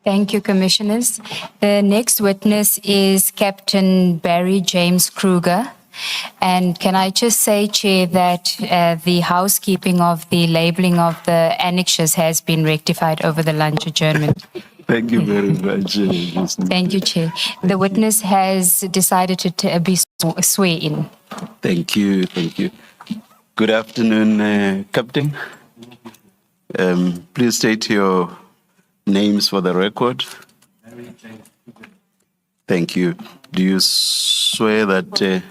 Thank you, Commissioners. The next witness is Captain Barry James Kruger. And can I just say, Chair, that the housekeeping of the labeling of the annexures has been rectified over the lunch adjournment. Thank you very much. Thank you, Chair. The witness has decided to be swear in. Thank you. Thank you. Good afternoon, Captain. Please state your names for the record. Thank you. Do you swear that?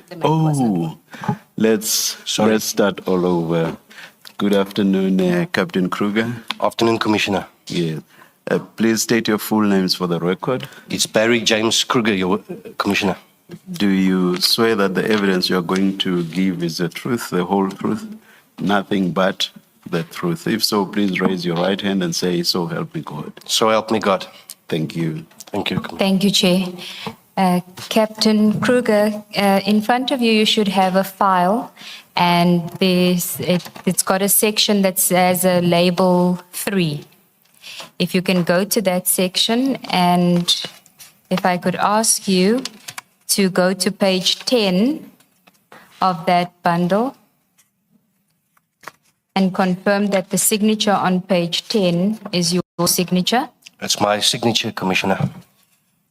Let's start all over. Good afternoon, Captain Kruger. Afternoon, Commissioner. Yeah. Please state your full names for the record. It's Barry James Kruger, your Commissioner. Do you swear that the evidence you are going to give is the truth, the whole truth, nothing but the truth? If so, please raise your right hand and say, "So help me God." So help me God. Thank you. Thank you, Commissioner. Thank you, Chair. Captain Kruger, in front of you, you should have a file, and it's got a section that says a label 3. If you can go to that section, and if I could ask you to go to page 10 of that bundle and confirm that the signature on page 10 is your signature. That's my signature, Commissioner.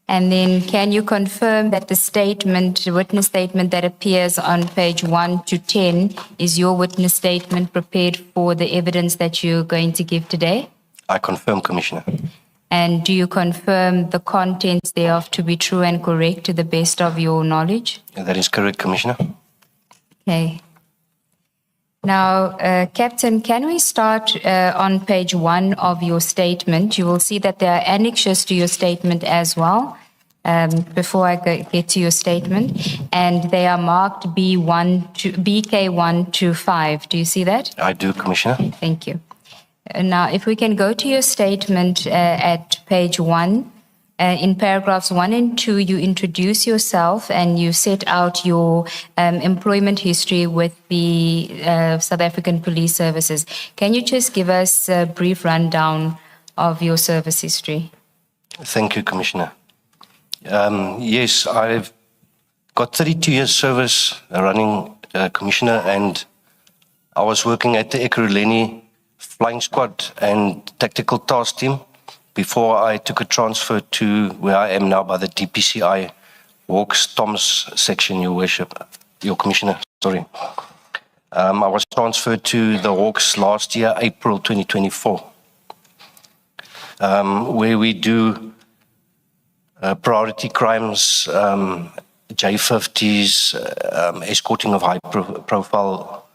And then can you confirm that the statement, the witness statement that appears on page 1 to 10 is your witness statement prepared for the evidence that you're going to give today? I confirm, Commissioner. And do you confirm the contents thereof to be true and correct to the best of your knowledge? That is correct, Commissioner. Okay. Now, Captain, can we start on page 1 of your statement? You will see that there are annexures to your statement as well, before I get to your statement, and they are marked BK1 to 5. Do you see that? I do, Commissioner. Thank you. Now, if we can go to your statement at page 1, in paragraphs 1 and 2, you introduce yourself and you set out your employment history with the South African Police Services. Can you just give us a brief rundown of your service history? Thank you, Commissioner. Yes, I've got 32 years service running, Commissioner, and I was working at the Ekurhuleni Flying Squad and Tactical Task Team before I took a transfer to where I am now by the DPCI Hawks Toms section, Your Worship, Your Commissioner, sorry. I was transferred to the Hawks last year, April 2024, where we do priority crimes, J50s, escorting of high-profile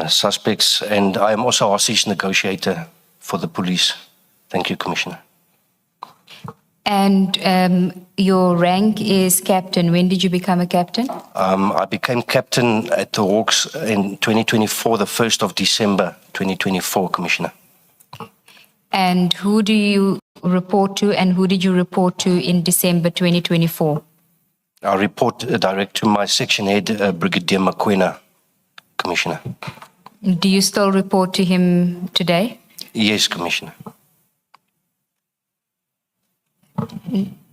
suspects, and I am also a hostage negotiator for the police. Thank you, Commissioner. And your rank is captain. When did you become a captain? I became captain at the Hawks in 2024, the 1st of December 2024, Commissioner. And who do you report to, and who did you report to in December 2024? I report direct to my section head, Brigadier Makwena, Commissioner. Do you still report to him today? Yes, Commissioner.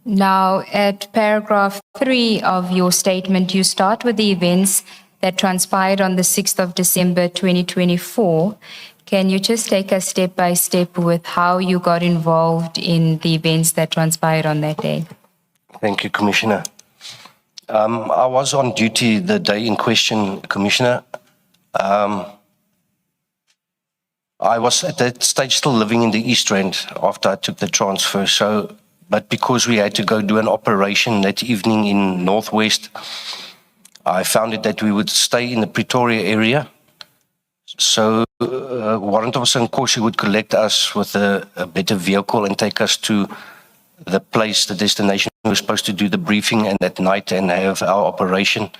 Now, at paragraph 3 of your statement, you start with the events that transpired on the 6th of December 2024. Can you just take us step by step with how you got involved in the events that transpired on that day? Thank you, Commissioner. I was on duty the day in question, Commissioner. I was at that stage still living in the East Rand after I took the transfer. But because we had to go do an operation that evening in Northwest, I found it that we would stay in the Pretoria area. So Warrant Officer Nkosi would collect us with a better vehicle and take us to the place, the destination. We were supposed to do the briefing and at night and have our operation.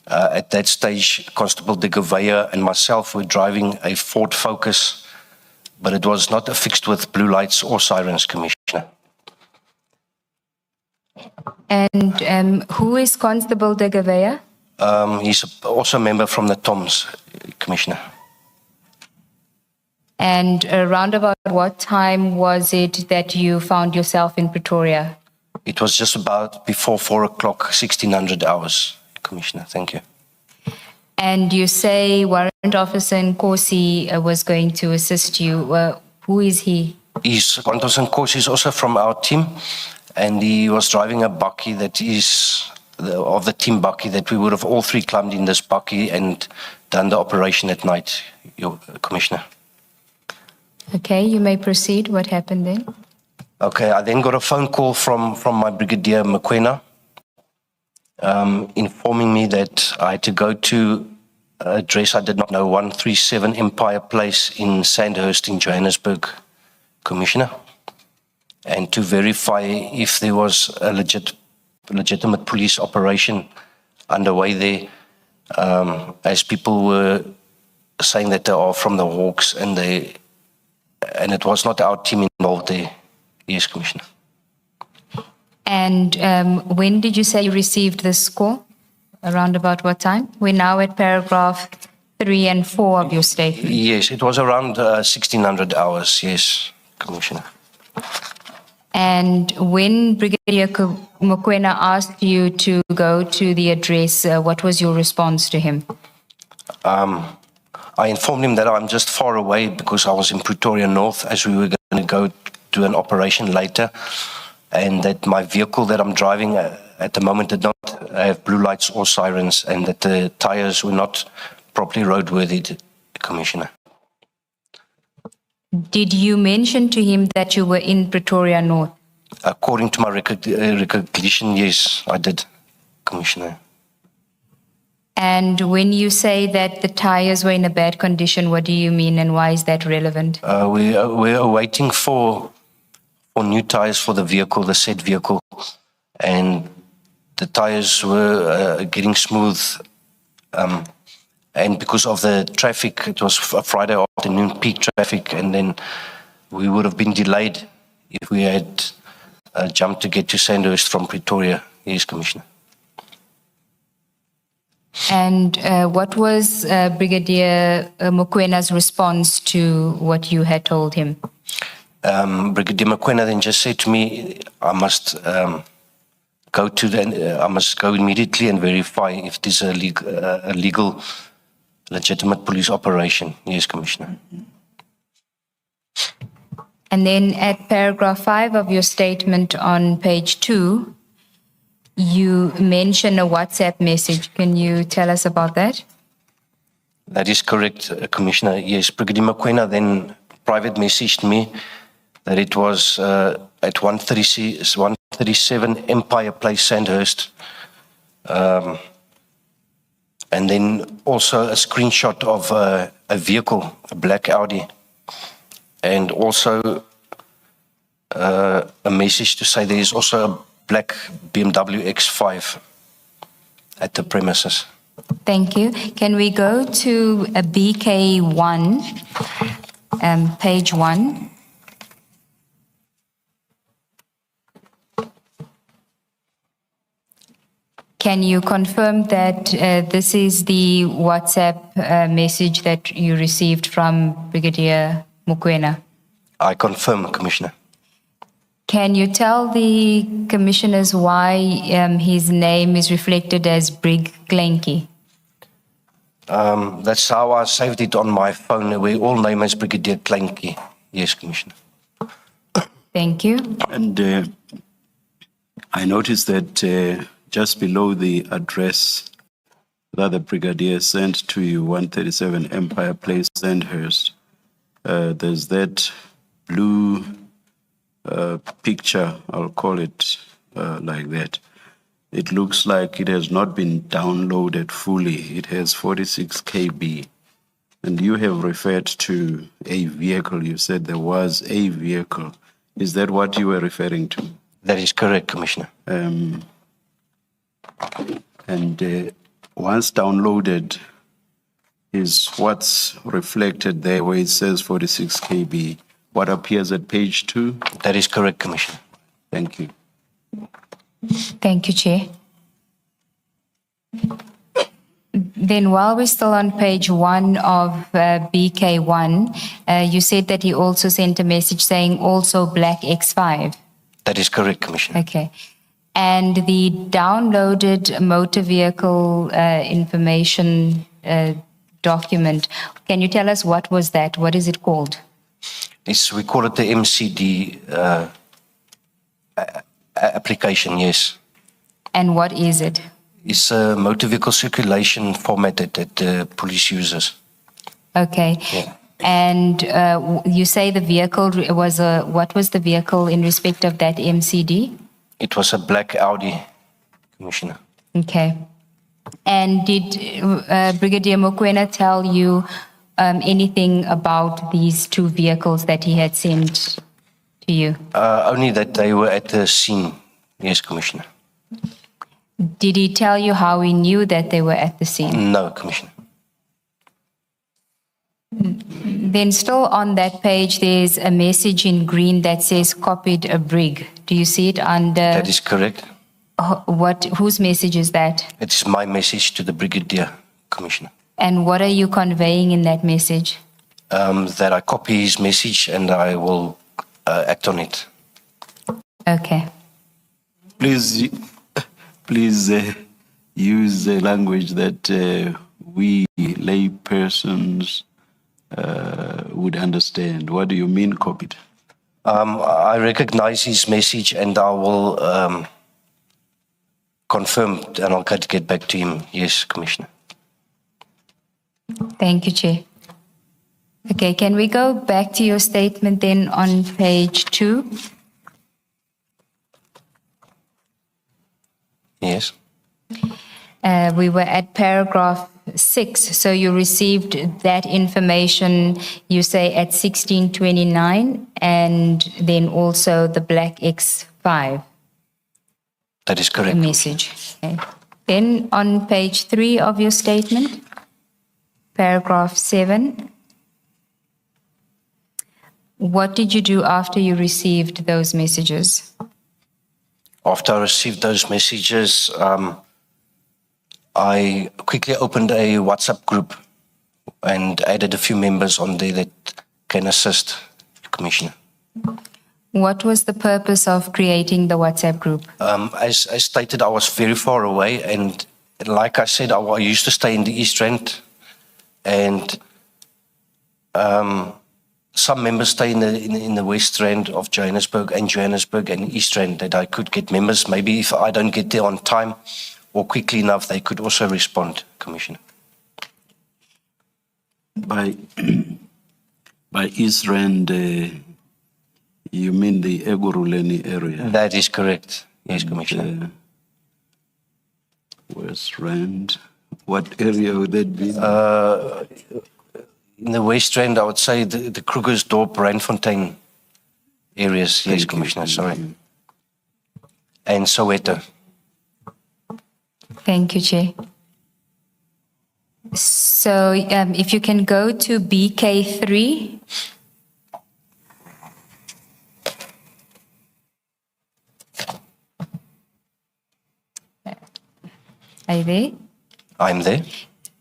At that stage, Constable de Gouveia and myself were driving a Ford Focus, but it was not affixed with blue lights or sirens, Commissioner. And who is Constable de Gouveia? He's also a member from the Toms, Commissioner. And around about what time was it that you found yourself in Pretoria? It was just about before 4 o'clock, 1600 hours, Commissioner. Thank you. And you say Warrant Officer Nkosi was going to assist you. Who is he? Warrant Officer Nkosi is also from our team, and he was driving a bakkie that is of the team bakkie that we would have all three climbed in this bakkie and done the operation at night, Your Commissioner. Okay, you may proceed. What happened then? Okay, I then got a phone call from my Brigadier Mokoena, informing me that I had to go to an address I did not know, 137 Empire Place in Sandhurst in Johannesburg, Commissioner, and to verify if there was a legitimate police operation underway there, as people were saying that they are from the Hawks and it was not our team involved there. Yes, Commissioner. And when did you say you received this call? Around about what time? We're now at paragraph 3 and 4 of your statement. Yes, it was around 1600 hours, yes, Commissioner. And when Brigadier Mokoena asked you to go to the address, what was your response to him? I informed him that I'm just far away because I was in Pretoria North as we were going to go do an operation later, and that my vehicle that I'm driving at the moment did not have blue lights or sirens, and that the tires were not properly roadworthy, Commissioner. Did you mention to him that you were in Pretoria North? According to my recollection, yes, I did, Commissioner. And when you say that the tires were in a bad condition, what do you mean and why is that relevant? We're waiting for new tires for the vehicle, the said vehicle, and the tires were getting smooth. And because of the traffic, it was a Friday afternoon peak traffic, and then we would have been delayed if we had jumped to get to Sandhurst from Pretoria. Yes, Commissioner. And what was Brigadier Mokwena's response to what you had told him? Brigadier Mokoena then just said to me, I must go immediately and verify if this is a legal, legitimate police operation. Yes, Commissioner. And then at paragraph 5 of your statement on page 2, you mention a WhatsApp message. Can you tell us about that? That is correct, Commissioner. Yes, Brigadier Mokoena then private messaged me that it was at 137 Empire Place, Sandhurst. And then also a screenshot of a vehicle, a black Audi. And also a message to say there is also a black BMW X5 at the premises. Thank you. Can we go to a BK1, page 1? Can you confirm that this is the WhatsApp message that you received from Brigadier Mokoena? I confirm, Commissioner. Can you tell the commissioners why his name is reflected as Brig Klenki? That's how I saved it on my phone. We all name as Brigadier Klenki. Yes, Commissioner. Thank you. And I noticed that just below the address that the Brigadier sent to you, 137 Empire Place, Sandhurst, there's that blue picture, I'll call it like that. It looks like it has not been downloaded fully. It has 46 KB. And you have referred to a vehicle. You said there was a vehicle. Is that what you were referring to? That is correct, Commissioner. Once downloaded is what's reflected there where it says 46 KB. What appears at page 2? That is correct, Commissioner. Thank you. Thank you, Chair. Then while we're still on page 1 of BK1, you said that he also sent a message saying also black X5. That is correct, Commissioner. Okay. And the downloaded motor vehicle information document, can you tell us what was that? What is it called? We call it the MCD application, yes. And what is it? It's a motor vehicle circulation format that the police uses. Okay. Yeah. And you say the vehicle was what was the vehicle in respect of that MCD? It was a black Audi, Commissioner. Okay. And did Brigadier Mokoena tell you anything about these two vehicles that he had sent to you? Only that they were at the scene, yes, Commissioner. Did he tell you how he knew that they were at the scene? No, Commissioner. Then still on that page, there's a message in green that says copied a brig. Do you see it under? That is correct. Whose message is that? It is my message to the Brigadier, Commissioner. And what are you conveying in that message? That I copy his message and I will act on it. Okay. Please use the language that we lay persons would understand. What do you mean copied? I recognize his message and I will confirm and I'll get back to him. Yes, Commissioner. Thank you, Chair. Okay, can we go back to your statement then on page 2? Yes. We were at paragraph 6, so you received that information, you say, at 16:29, and then also the black X5 That is correct. message. Okay. Then on page 3 of your statement, paragraph 7, what did you do after you received those messages? After I received those messages, I quickly opened a WhatsApp group and added a few members on there that can assist, Commissioner. What was the purpose of creating the WhatsApp group? As I stated, I was very far away, and like I said, I used to stay in the East Rand, and some members stay in the West Rand of Johannesburg and East Rand, that I could get members. Maybe if I don't get there on time or quickly enough, they could also respond, Commissioner. By East Rand, you mean the Egoruleni area? That is correct. Yes, Commissioner. West Rand. What area would that be? In the West Rand, I would say the Krugersdorp, Randfontein areas. Yes, Commissioner, sorry. And Soweto. Thank you, Chair. So if you can go to BK3. Are you there? I'm there.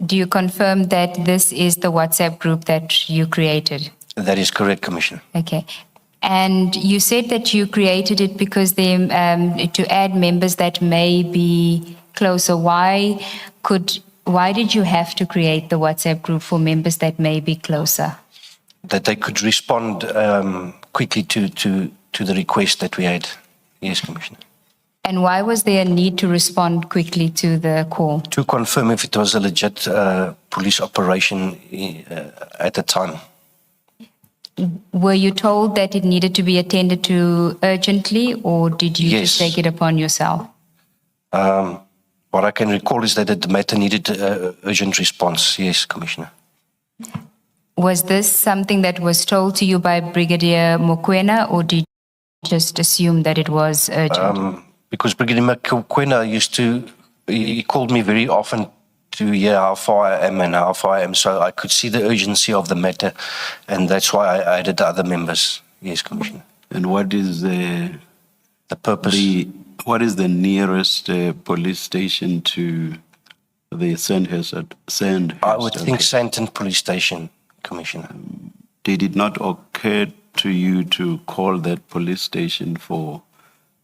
Do you confirm that this is the WhatsApp group that you created? That is correct, Commissioner. Okay. And you said that you created it because they, to add members that may be closer. Why did you have to create the WhatsApp group for members that may be closer? That they could respond quickly to the request that we had. Yes, Commissioner. And why was there a need to respond quickly to the call? To confirm if it was a legit police operation at the time. Were you told that it needed to be attended to urgently, or did you just take it upon yourself? What I can recall is that the matter needed urgent response. Yes, Commissioner. Was this something that was told to you by Brigadier Mokoena, or did you just assume that it was urgent? Because Brigadier Mokoena he called me very often to hear how far I am and how far I am, so I could see the urgency of the matter, and that's why I added the other members. Yes, Commissioner. And what is the purpose? What is the nearest police station to the Sandhurst. I would think Sandton Police Station, Commissioner. Did it not occur to you to call that police station for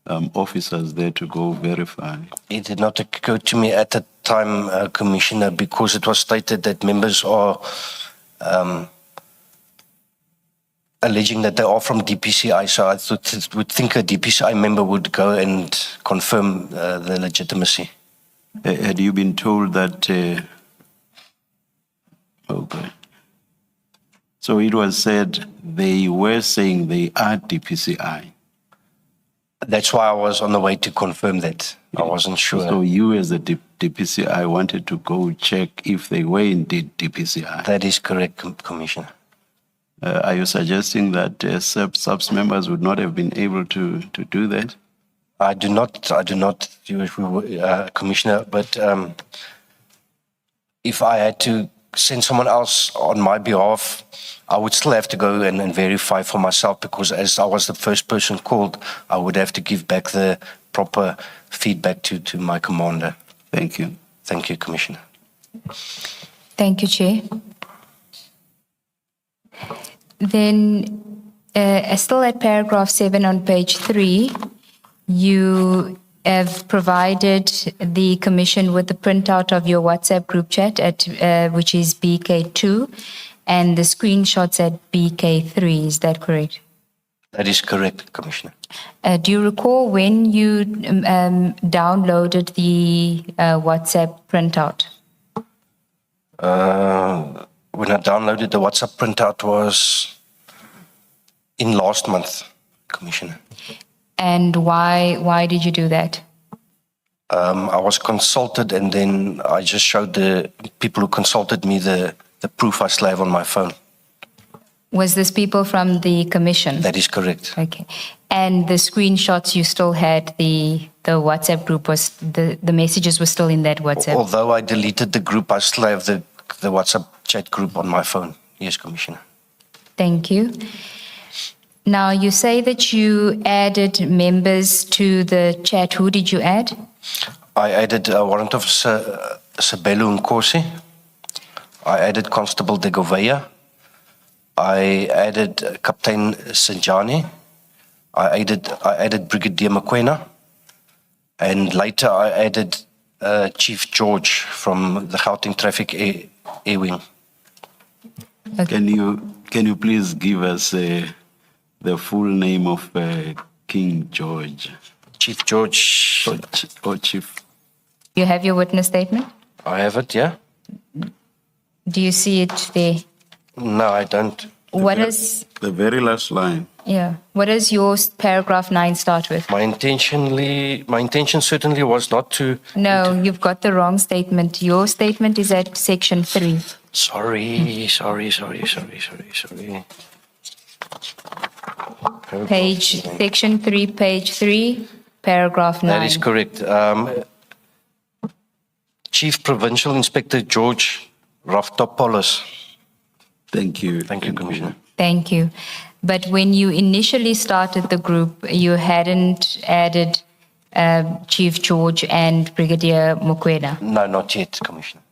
officers there to go verify? It did not occur to me at the time, Commissioner, because it was stated that members are alleging that they are from DPCI, so I would think a DPCI member would go and confirm the legitimacy. Had you been told that? Okay. So it was said they were saying they are DPCI. That's why I was on the way to confirm that. I wasn't sure. So you as a DPCI wanted to go check if they were indeed DPCI. That is correct, Commissioner. Are you suggesting that SUBS members would not have been able to do that? I do not, Commissioner, but if I had to send someone else on my behalf, I would still have to go and verify for myself, because as I was the first person called, I would have to give back the proper feedback to my commander. Thank you. Thank you, Commissioner. Thank you, Chair. Then, still at paragraph 7 on page 3, you have provided the Commission with the printout of your WhatsApp group chat, which is BK2, and the screenshots at BK3. Is that correct? That is correct, Commissioner. Do you recall when you downloaded the WhatsApp printout? When I downloaded the WhatsApp printout was in last month, Commissioner. And why did you do that? I was consulted, and then I just showed the people who consulted me the proof I still have on my phone. Was this people from the Commission? That is correct. Okay. And the screenshots you still had, the WhatsApp group was, the messages were still in that WhatsApp? Although I deleted the group, I still have the WhatsApp chat group on my phone. Yes, Commissioner. Thank you. Now, you say that you added members to the chat. Who did you add? I added Warrant Officer Sabelo Nkosi. I added Constable De Gouveia. I added Captain Sinjani. I added Brigadier Mokoena. And later I added Chief George from the Gauteng Traffic Air Wing. Okay. Can you please give us the full name of King George? Chief George. Or Chief? You have your witness statement? I have it, yeah? Do you see it there? No, I don't. What is... The very last line. Yeah. What does your paragraph 9 start with? My intention certainly was not to... No, you've got the wrong statement. Your statement is at section 3. Sorry. Section 3, page 3, paragraph 9. That is correct. Chief Provincial Inspector George Raftopoulos. Thank you. Thank you, Commissioner. Thank you. But when you initially started the group, you hadn't added Chief George and Brigadier Mokoena? No, not yet, Commissioner.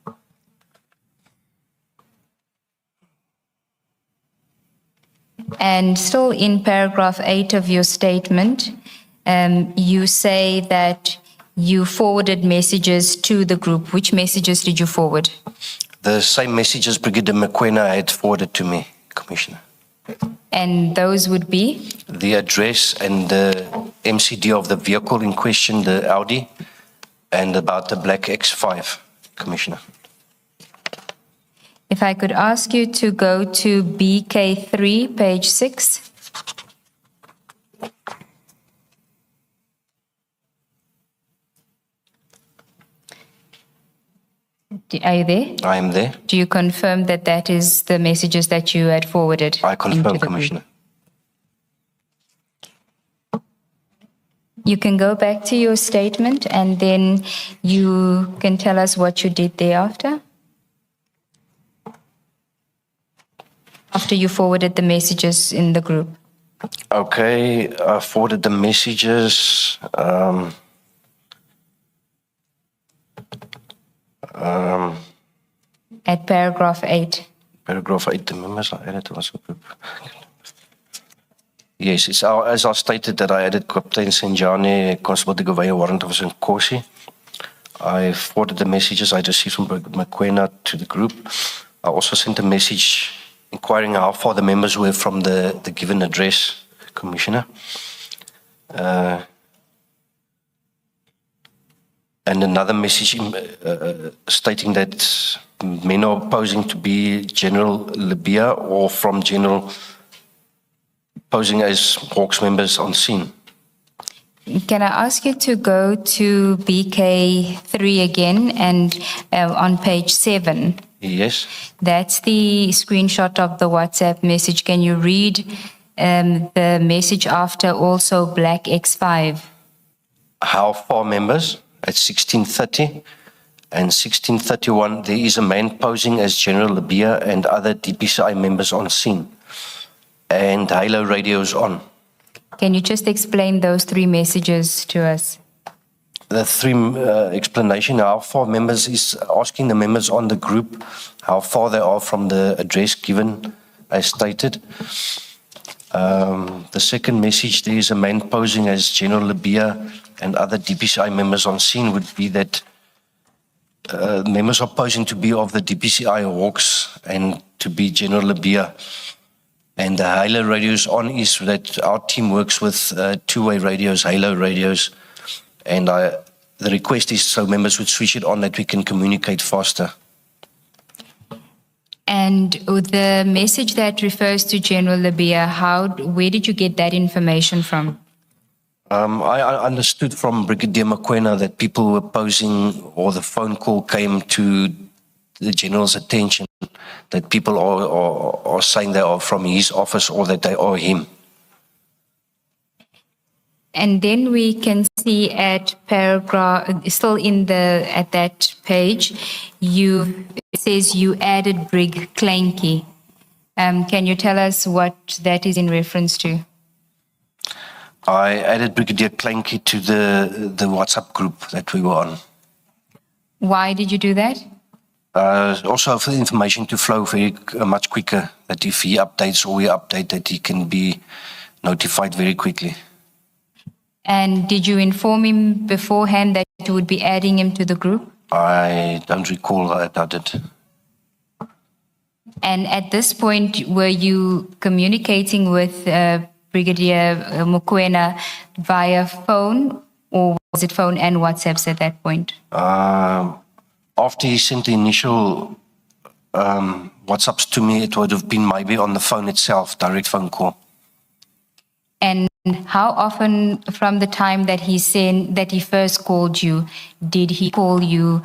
And still in paragraph 8 of your statement, you say that you forwarded messages to the group. Which messages did you forward? The same messages Brigadier Mokoena had forwarded to me, Commissioner. And those would be? The address and the MCD of the vehicle in question, the Audi, and about the black X5, Commissioner. If I could ask you to go to BK3, page 6. Are you there? I am there. Do you confirm that that is the messages that you had forwarded? I into confirm, the group? Commissioner. You can go back to your statement and then you can tell us what you did thereafter. After you forwarded the messages in the group. Okay, I forwarded the messages. At paragraph 8. Paragraph 8, the members are added to us. Yes, it's as I stated that I added Captain Senjane, Constable de Gouveia, Warrant Officer Nkosi. I forwarded the messages I received from Mokoena to the group. I also sent a message inquiring how far the members were from the given address, Commissioner. And another message stating that men are posing to be General Libya or from General posing as Hawks members on scene. Can I ask you to go to BK3 again and on page 7? Yes. That's the screenshot of the WhatsApp message. Can you read the message after also Black X5? How far members? At 16:30 and 16:31, there is a man posing as General Libya and other DPCI members on scene. And halo radios on. Can you just explain those 3 messages to us? The 3 explanation, how far members is asking the members on the group how far they are from the address given as stated. The second message, there is a man posing as General Libya and other DPCI members on scene would be that members are posing to be of the DPCI Hawks and to be General Libya. And the halo radios on is that our team works with two-way radios, halo radios. And the request is so members would switch it on that we can communicate faster. And the message that refers to General Libya, where did you get that information from? I understood from Brigadier Mokoena that people were posing, or the phone call came to the General's attention, that people are saying they are from his office or that they are him. And then we can see at paragraph, still at that page, it says you added Brig Clanky. Can you tell us what that is in reference to? I added Brigadier Clanky to the WhatsApp group that we were on. Why did you do that? Also for the information to flow very much quicker, that if he updates or we update, that he can be notified very quickly. And did you inform him beforehand that you would be adding him to the group? I don't recall that I did. And at this point, were you communicating with Brigadier Mokoena via phone, or was it phone and WhatsApps at that point? After he sent the initial WhatsApps to me, it would have been maybe on the phone itself, direct phone call. And how often from the time that he first called you, did he call you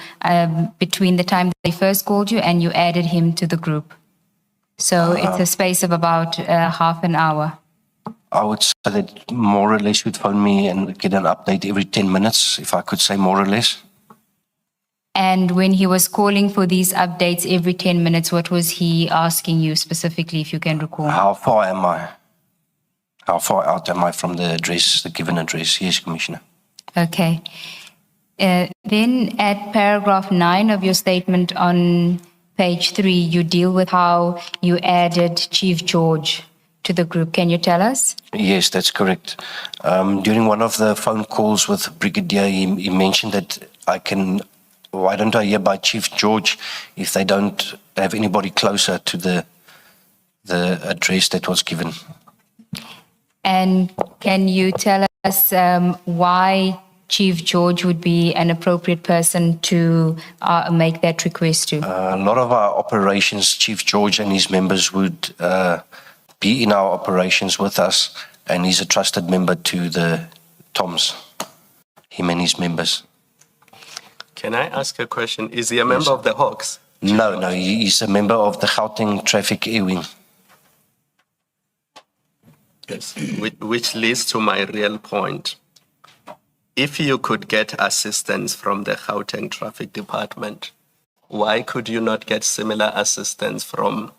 between the time that he first called you and you added him to the group? So it's a space of about half an hour. I would say that more or less he would phone me and get an update every 10 minutes, if I could say more or less. And when he was calling for these updates every 10 minutes, what was he asking you specifically, if you can recall? How far am I? How far out am I from the address, the given address? Yes, Commissioner. Okay. Then at paragraph 9 of your statement on page 3, you deal with how you added Chief George to the group. Can you tell us? Yes, that's correct. During one of the phone calls with Brigadier, he mentioned that why don't I hear by Chief George if they don't have anybody closer to the address that was given? And can you tell us why Chief George would be an appropriate person to make that request to? A lot of our operations, Chief George and his members would be in our operations with us, and he's a trusted member to the TOMS, him and his members. Can I ask a question? Is he a member of the Hawks? No, he's a member of the Gauteng Traffic Air Wing. Yes, which leads to my real point. If you could get assistance from the Gauteng Traffic Department, why could you not get similar assistance from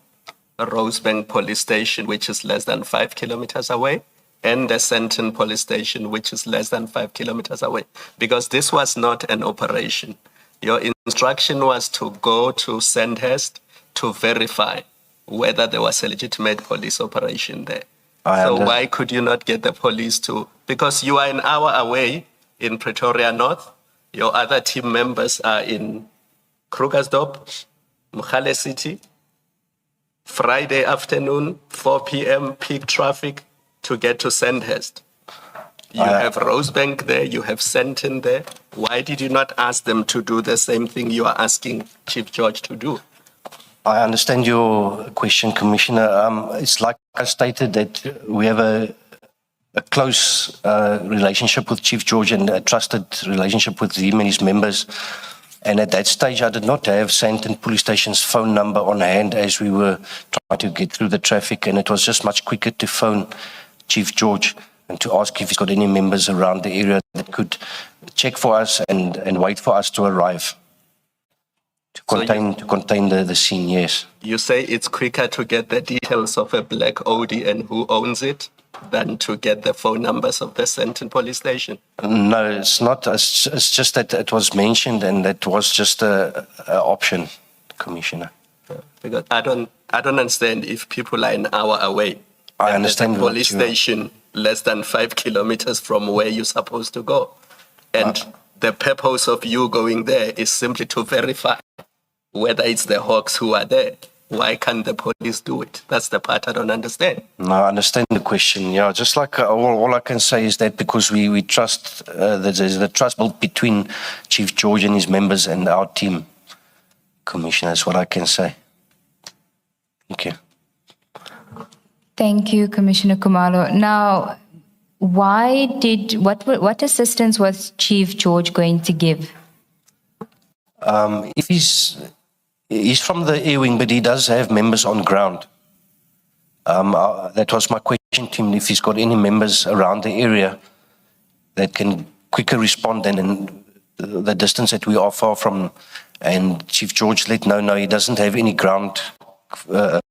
Rosebank Police Station, which is less than 5 kilometers away, and the Sandton Police Station, which is less than 5 kilometers away? Because this was not an operation. Your instruction was to go to Sandhurst to verify whether there was a legitimate police operation there. Why could you not get the police to? Because you are an hour away in Pretoria North. Your other team members are in Krugersdorp, Mkhale City. Friday afternoon, 4 p.m. peak traffic to get to Sandhurst. You have Rosebank there, you have Senton there. Why did you not ask them to do the same thing you are asking Chief George to do? I understand your question, Commissioner. It's like I stated that we have a close relationship with Chief George and a trusted relationship with him and his members. And at that stage, I did not have Sandton Police Station's phone number on hand as we were trying to get through the traffic. And it was just much quicker to phone Chief George and to ask if he's got any members around the area that could check for us and wait for us to arrive. To contain the scene, yes. You say it's quicker to get the details of a black Audi and who owns it than to get the phone numbers of the Sandton Police Station? No, it's not. It's just that it was mentioned and that was just an option, Commissioner. Because I don't understand if people are an hour away. I understand. The police station less than 5 kilometers from where you're supposed to go. And the purpose of you going there is simply to verify whether it's the Hawks who are there. Why can't the police do it? That's the part I don't understand. No, I understand the question. Yeah, just like all I can say is that because we trust, there's the trust built between Chief George and his members and our team, Commissioner, is what I can say. Thank you. Thank you, Commissioner Kumalo. Now, what assistance was Chief George going to give? If he's from the air wing, but he does have members on ground. That was my question to him, if he's got any members around the area that can quicker respond than in the distance that we are far from. And Chief George let no, he doesn't have any ground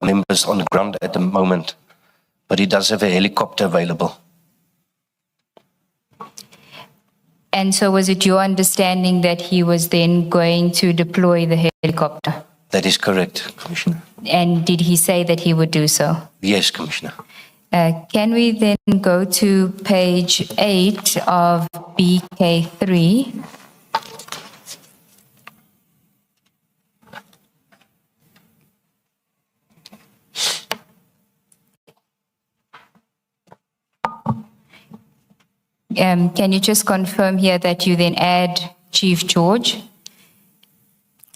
members on the ground at the moment, but he does have a helicopter available. And so was it your understanding that he was then going to deploy the helicopter? That is correct, Commissioner. And did he say that he would do so? Yes, Commissioner. Can we then go to page 8 of BK3? Can you just confirm here that you then add Chief George?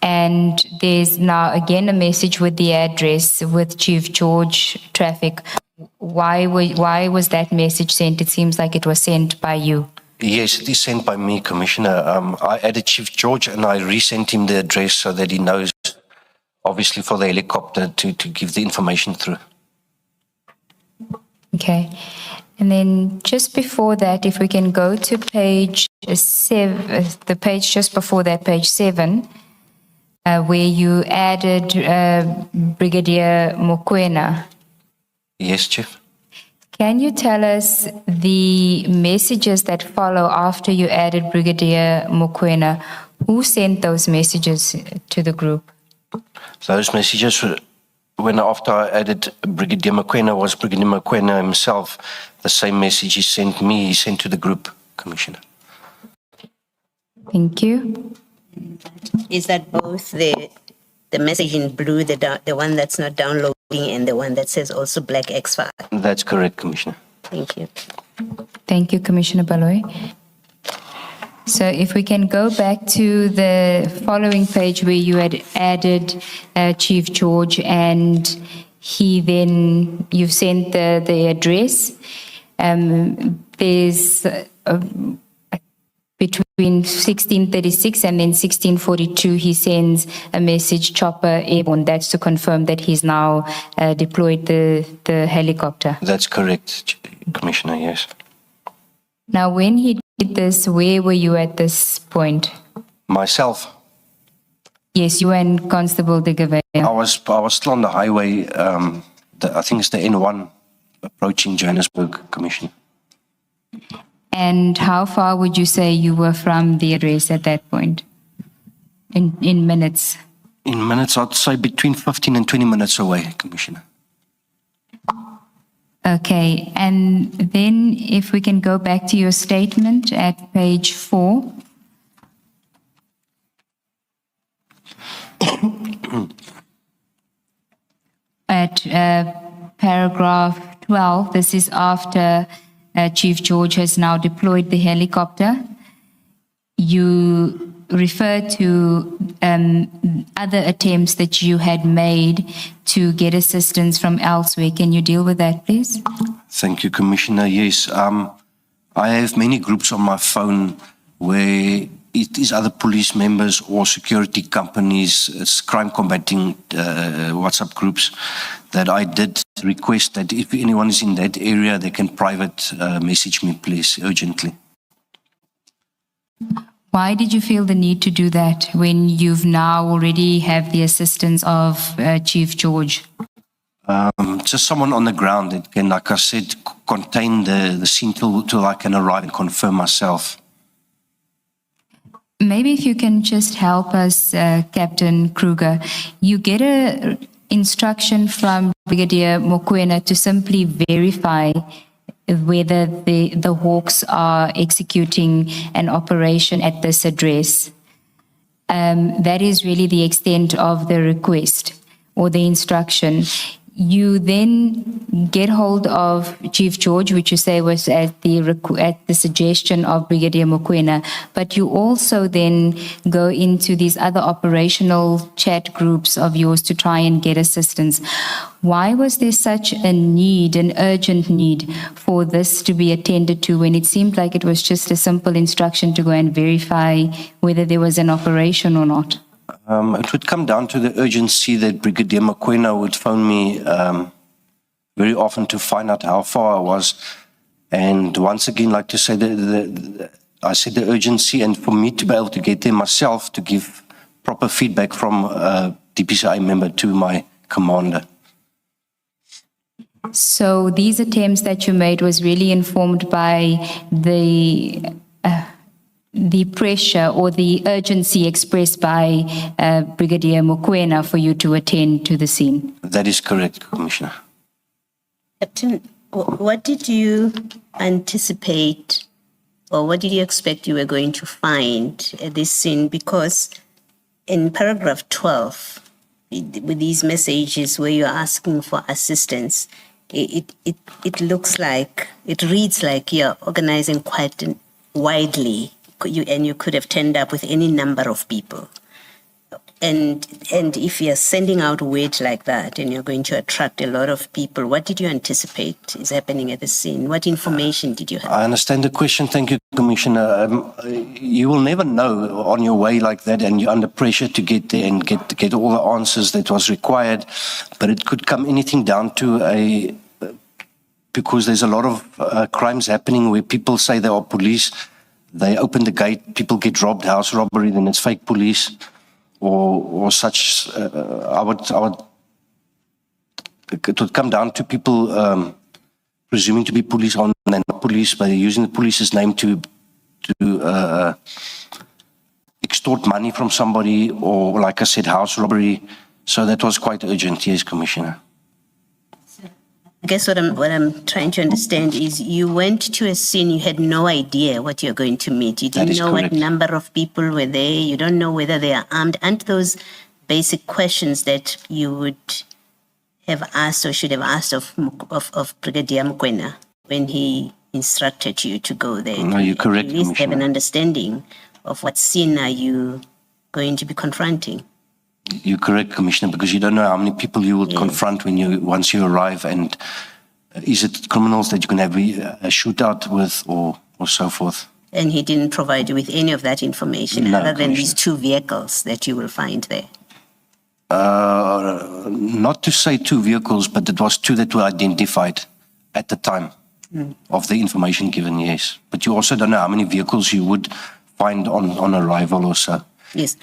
And there's now again a message with the address with Chief George traffic. Why was that message sent? It seems like it was sent by you. Yes, it is sent by me, Commissioner. I added Chief George and I resent him the address so that he knows, obviously for the helicopter, to give the information through. Okay. And then just before that, if we can go to page 7, the page just before that, page 7, where you added Brigadier Mokoena. Yes, Chief. Can you tell us the messages that follow after you added Brigadier Mokoena? Who sent those messages to the group? Those messages were, after I added Brigadier Mokoena, was Brigadier Mokoena himself. The same message he sent me, he sent to the group, Commissioner. Thank you. Is that both the message in blue, the one that's not downloading, and the one that says also Black X5? That's correct, Commissioner. Thank you. Thank you, Commissioner Baloy. So if we can go back to the following page where you had added Chief George and you've sent the address. There's between 1636 and then 1642, he sends a message, chopper airborne. That's to confirm that he's now deployed the helicopter. That's correct, Commissioner, yes. Now, when he did this, where were you at this point? Myself? Yes, you and Constable de Gavea. I was still on the highway, I think it's the N1 approaching Johannesburg, Commissioner. And how far would you say you were from the address at that point? in minutes? In minutes, I'd say between 15 and 20 minutes away, Commissioner. Okay, and then if we can go back to your statement at page 4. At paragraph 12, this is after Chief George has now deployed the helicopter. You refer to other attempts that you had made to get assistance from elsewhere. Can you deal with that, please? Thank you, Commissioner. Yes, I have many groups on my phone where it is other police members or security companies, it's crime combating WhatsApp groups that I did request that if anyone is in that area, they can private message me, please, urgently. Why did you feel the need to do that when you've now already have the assistance of Chief George? Just someone on the ground that can, like I said, contain the scene till I can arrive and confirm myself. Maybe if you can just help us, Captain Kruger. You get a instruction from Brigadier Mokoena to simply verify whether the Hawks are executing an operation at this address. That is really the extent of the request or the instruction. You then get hold of Chief George, which you say was at the suggestion of Brigadier Mokoena, but you also then go into these other operational chat groups of yours to try and get assistance. Why was there such a need, an urgent need for this to be attended to when it seemed like it was just a simple instruction to go and verify whether there was an operation or not? It would come down to the urgency that Brigadier Mokoena would phone me very often to find out how far I was. And once again, like to say, I said the urgency, and for me to be able to get there myself to give proper feedback from a DPCI member to my commander. So these attempts that you made was really informed by the pressure or the urgency expressed by Brigadier Mokoena for you to attend to the scene? That is correct, Commissioner. Captain, what did you anticipate or what did you expect you were going to find at this scene? Because in paragraph 12, with these messages where you're asking for assistance, it looks like, it reads like you're organizing quite widely. And you could have turned up with any number of people. And if you're sending out weight like that and you're going to attract a lot of people, what did you anticipate is happening at the scene? What information did you have? I understand the question. Thank you, Commissioner. You will never know on your way like that and you're under pressure to get there and get all the answers that was required. But it could come anything down to because there's a lot of crimes happening where people say they are police. They open the gate, people get robbed, house robbery, then it's fake police or such. It would come down to people presuming to be police and not police, but they're using the police's name to extort money from somebody or, like I said, house robbery. So that was quite urgent, yes, Commissioner. I guess what I'm trying to understand is you went to a scene, you had no idea what you're going to meet. You didn't know what number of people were there. You don't know whether they are armed. And those basic questions that you would have asked or should have asked of Brigadier Mokoena when he instructed you to go there. No, you're correct, at least have an understanding of what scene are you going to be confronting. You're correct, Commissioner, because you don't know how many people you will confront once you arrive, and is it criminals that you can have a shootout with or so forth. And he didn't provide you with any of that information other than these 2 vehicles that you will find there? Not to say 2 vehicles, but it was 2 that were identified at the time of the information given, yes. But you also don't know how many vehicles you would find on arrival or so. Yes.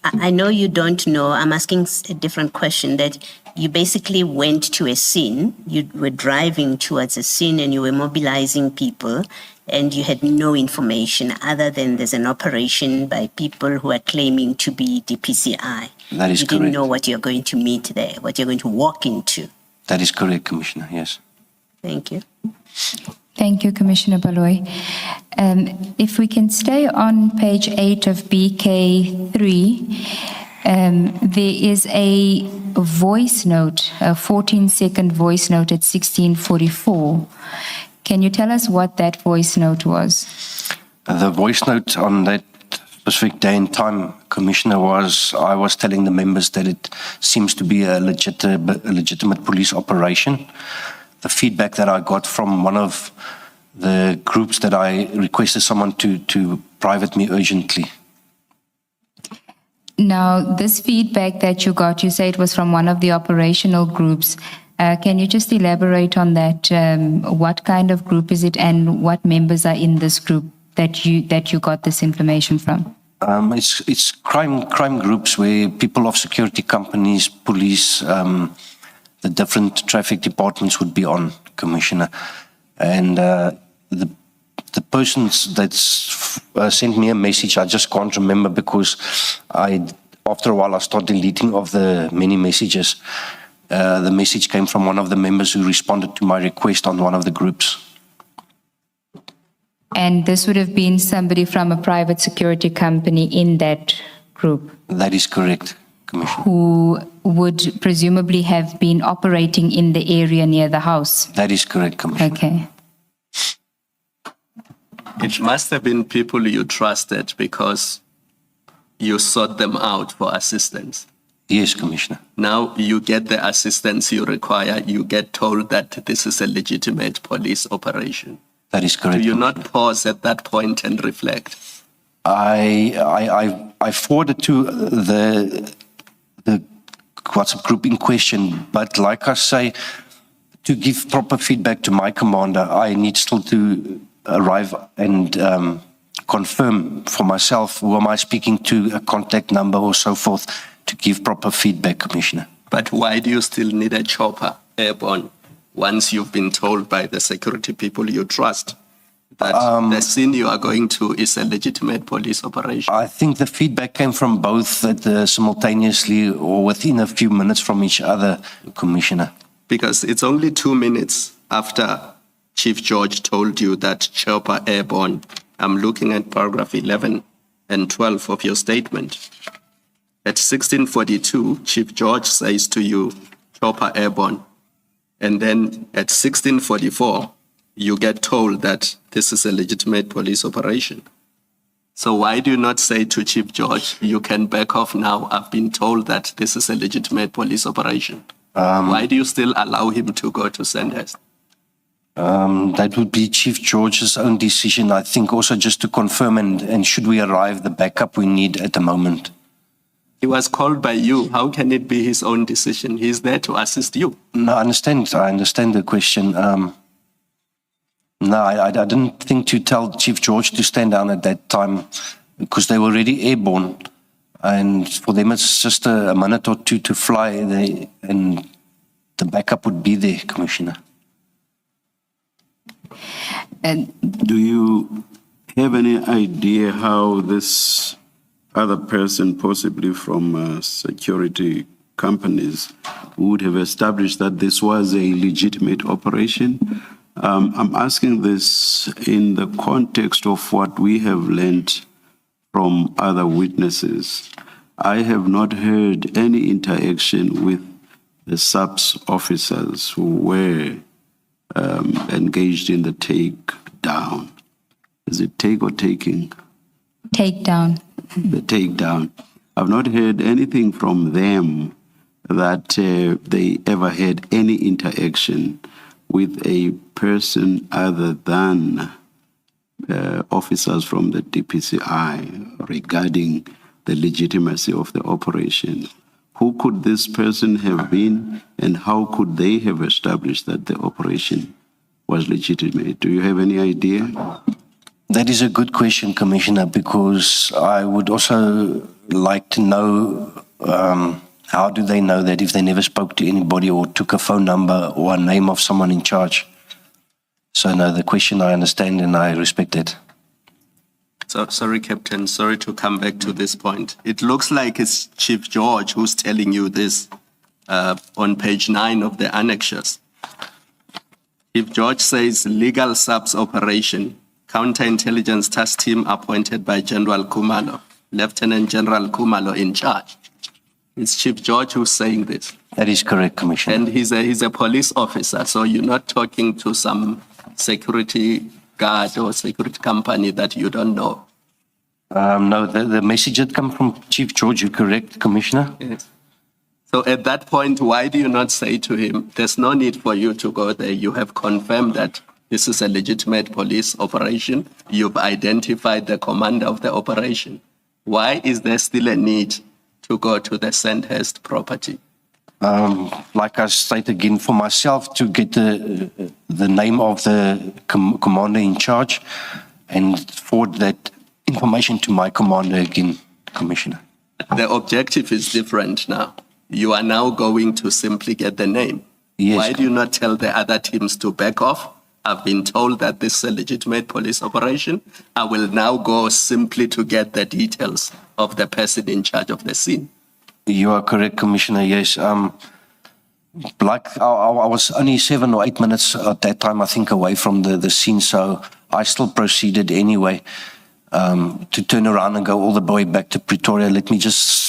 I know you don't know. I'm asking a different question, that you basically went to a scene. You were driving towards a scene and you were mobilizing people and you had no information other than there's an operation by people who are claiming to be DPCI. That is You didn't correct. know what you're going to meet there, what you're going to walk into. That is correct, Commissioner, yes. Thank you. Thank you, Commissioner Baloy. If we can stay on page 8 of BK3, there is a voice note, a 14-second voice note at 16:44. Can you tell us what that voice note was? The voice note on that specific day and time, Commissioner, I was telling the members that it seems to be a legitimate police operation. The feedback that I got from one of the groups that I requested someone to private me urgently. Now, this feedback that you got, you say it was from one of the operational groups. Can you just elaborate on that? What kind of group is it, and what members are in this group that you got this information from? It's crime groups where people of security companies, police, the different traffic departments would be on, Commissioner. And the persons that's sent me a message, I just can't remember because after a while I started deleting of the many messages. The message came from one of the members who responded to my request on one of the groups. And this would have been somebody from a private security company in that group That is correct, Commissioner. who would presumably have been operating in the area near the house. That is correct, Commissioner. Okay. It must have been people you trusted because you sought them out for assistance. Yes, Commissioner. Now you get the assistance you require. You get told that this is a legitimate police operation. That is Do correct. you not pause at that point and reflect? I forwarded to the WhatsApp group in question, but like I say, to give proper feedback to my commander, I need still to arrive and confirm for myself who am I speaking to, a contact number or so forth, to give proper feedback, Commissioner. But why do you still need a chopper airborne once you've been told by the security people you trust that the scene you are going to is a legitimate police operation? I think the feedback came from both simultaneously or within a few minutes from each other, Commissioner. Because it's only 2 minutes after Chief George told you that chopper airborne. I'm looking at paragraph 11 and 12 of your statement. At 16:42, Chief George says to you, chopper airborne. And then at 16:44, you get told that this is a legitimate police operation. So why do you not say to Chief George, you can back off now, I've been told that this is a legitimate police operation? Why do you still allow him to go to Sandhurst? That would be Chief George's own decision, I think, also just to confirm and should we arrive, the backup we need at the moment. He was called by you. How can it be his own decision? He's there to assist you. No, I understand the question. No, I didn't think to tell Chief George to stand down at that time because they were already airborne. And for them, it's just a minute or two to fly and the backup would be there, Commissioner. And Do you have any idea how this other person, possibly from security companies, would have established that this was a legitimate operation? I'm asking this in the context of what we have learned from other witnesses. I have not heard any interaction with the SAPS officers who were engaged in the takedown. Is it take or taking? takedown. The takedown. I've not heard anything from them that they ever had any interaction with a person other than officers from the DPCI regarding the legitimacy of the operation. Who could this person have been, and how could they have established that the operation was legitimate? Do you have any idea? That is a good question, Commissioner, because I would also like to know how do they know that if they never spoke to anybody or took a phone number or a name of someone in charge? So no, the question I understand and I respect it. So, sorry, Captain, sorry to come back to this point. It looks like it's Chief George who's telling you this on page 9 of the annexures. Chief George says legal subs operation, counterintelligence task team appointed by General Kumalo, Lieutenant General Kumalo in charge. It's Chief George who's saying this. That is correct, Commissioner. And he's a police officer, so you're not talking to some security guard or security company that you don't know. No, the message had come from Chief George, you're correct, Commissioner. Yes. So at that point, why do you not say to him, there's no need for you to go there. You have confirmed that this is a legitimate police operation. You've identified the commander of the operation. Why is there still a need to go to the Sandhurst property? Like I state again, for myself to get the name of the commander in charge and forward that information to my commander again, Commissioner. The objective is different now. You are now going to simply get the name. Yes. Why do you not tell the other teams to back off? I've been told that this is a legitimate police operation. I will now go simply to get the details of the person in charge of the scene. You are correct, Commissioner, yes. Like I was only 7 or 8 minutes at that time, I think, away from the scene, so I still proceeded anyway to turn around and go all the way back to Pretoria. Let me just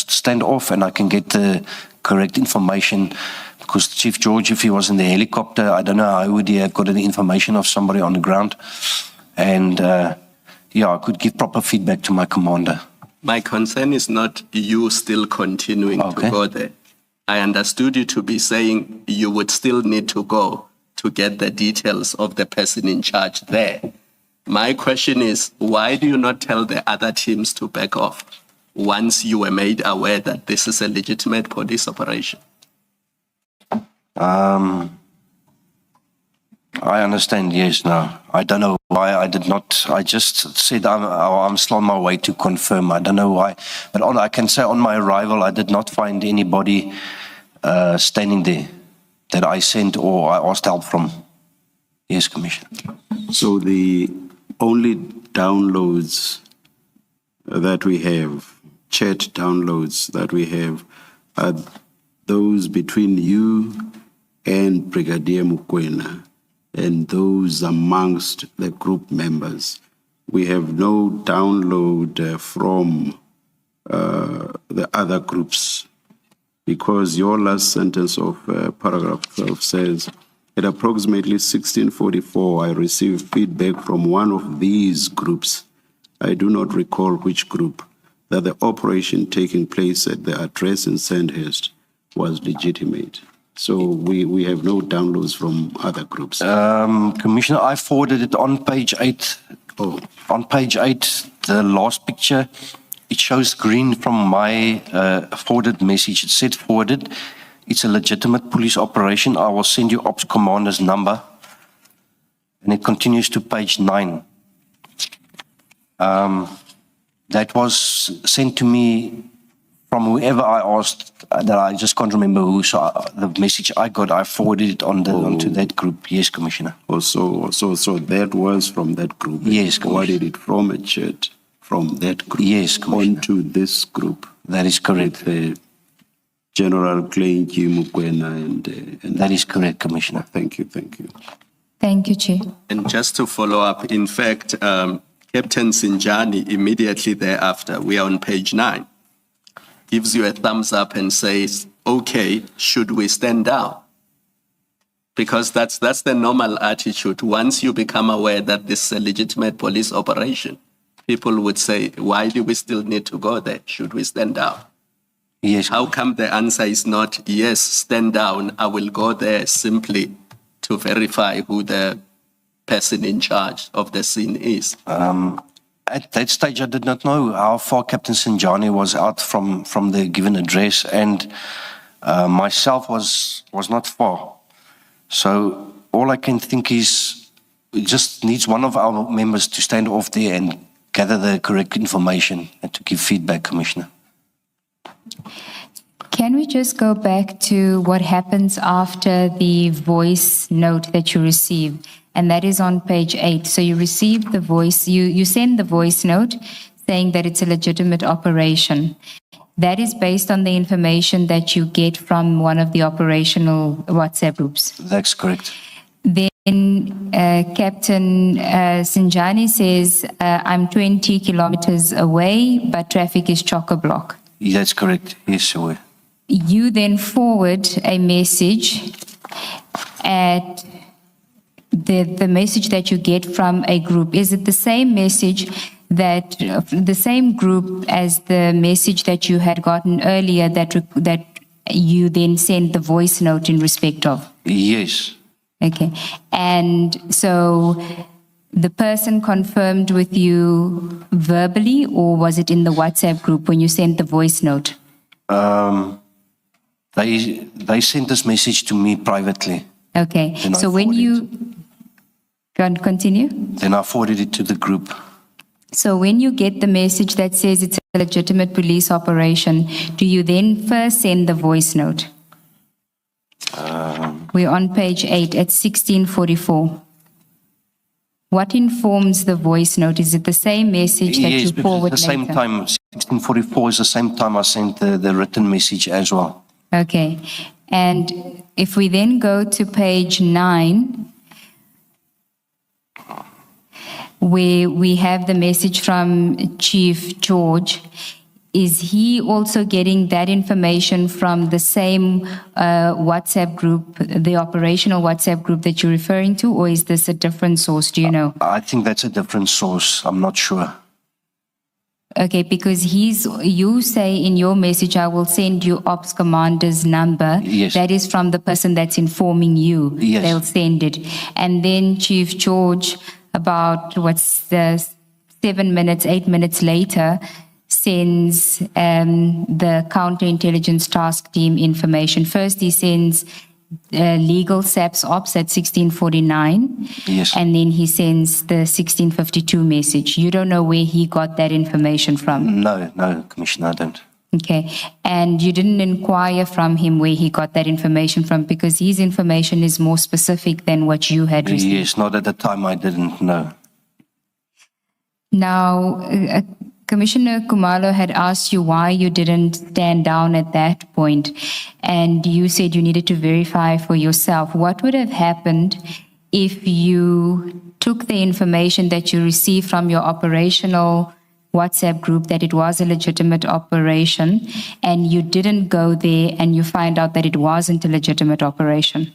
stand off and I can get the correct information, because Chief George, if he was in the helicopter, I don't know how would he have got the information of somebody on the ground. And yeah, I could give proper feedback to my commander. My concern is not you still continuing to go there. I understood you to be saying you would still need to go to get the details of the person in charge there. My question is, why do you not tell the other teams to back off once you were made aware that this is a legitimate police operation? I understand, yes, no. I don't know why I did not. I just said I'm still on my way to confirm. I don't know why. But I can say on my arrival, I did not find anybody standing there that I sent or I asked help from. Yes, Commissioner. So the only downloads that we have, chat downloads that we have, are those between you and Brigadier Mukwena, and those amongst the group members. We have no download from the other groups, because your last sentence of paragraph 12 says, at approximately 1644, I received feedback from one of these groups, I do not recall which group, that the operation taking place at the address in Sandhurst was legitimate. So we have no downloads from other groups. Commissioner, I forwarded it on page 8. Oh. On page 8, the last picture, it shows green from my forwarded message. It said forwarded. It's a legitimate police operation. I will send you Ops Commander's number. And it continues to page 9. That was sent to me from whoever I asked, that I just can't remember who. So the message I got, I forwarded it onto that group. Yes, Commissioner. So that was from that group? Yes, Commissioner. Forwarded it from a chat from that group? Yes, Commissioner. Onto this group? That is correct. General Klenki Mukwena and that is correct, Commissioner. Thank you. Thank you, Chair. And just to follow up, in fact, Captain Sinjani, immediately thereafter, we are on page 9, gives you a thumbs up and says, okay, should we stand down? Because that's the normal attitude. Once you become aware that this is a legitimate police operation, people would say, why do we still need to go there? Should we stand down? Yes. How come the answer is not, yes, stand down, I will go there simply to verify who the person in charge of the scene is? At that stage, I did not know how far Captain Sinjani was out from the given address, and myself was not far. So all I can think is it just needs one of our members to stand off there and gather the correct information and to give feedback, Commissioner. Can we just go back to what happens after the voice note that you receive? and that is on page 8. So you received the voice, you send the voice note saying that it's a legitimate operation. That is based on the information that you get from one of the operational WhatsApp groups. That's correct. Then Captain Sinjani says, I'm 20 kilometers away, but traffic is chock-a-block. That's correct. Yes, sir. You then forward a message at the message that you get from a group. Is it the same message that the same group as the message that you had gotten earlier that you then send the voice note in respect of? Yes. Okay. And so the person confirmed with you verbally, or was it in the WhatsApp group when you sent the voice note? They sent this message to me privately. Okay. Then I So when forwarded you continue? Then I forwarded it to the group. So when you get the message that says it's a legitimate police operation, do you then first send the voice note? We're on page 8 at 1644. What informs the voice note? Is it the same message that Yes, you because forward at the same later? time, 1644 is the same time I sent the written message as well. Okay. And if we then go to page 9, where we have the message from Chief George, is he also getting that information from the same WhatsApp group, the operational WhatsApp group that you're referring to, or is this a different source? Do you know? I think that's a different source. I'm not sure. Okay, because you say in your message, I will send you Ops Commander's number. Yes. That is from the person that's informing you. Yes. They'll send it. And then Chief George, about 8 minutes later, sends the counterintelligence task team information. First, he sends legal SAPS ops at 1649. Yes. And then he sends the 1652 message. You don't know where he got that information from? No, Commissioner, I don't. Okay. And you didn't inquire from him where he got that information from, because his information is more specific than what you had received. Yes, not at the time I didn't know. Now, Commissioner Kumalo had asked you why you didn't stand down at that point, and you said you needed to verify for yourself. What would have happened if you took the information that you received from your operational WhatsApp group that it was a legitimate operation, and you didn't go there and you find out that it wasn't a legitimate operation?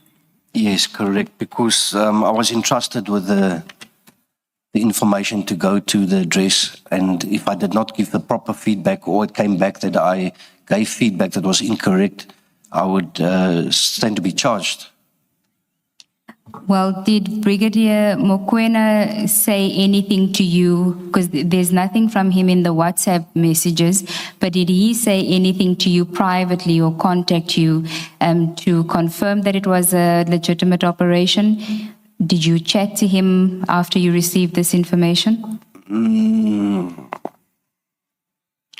Yes, correct, because I was entrusted with the information to go to the address, and if I did not give the proper feedback, or it came back that I gave feedback that was incorrect, I would stand to be charged. Well, did Brigadier Mokoena say anything to you? Because there's nothing from him in the WhatsApp messages, but did he say anything to you privately or contact you to confirm that it was a legitimate operation? Did you chat to him after you received this information?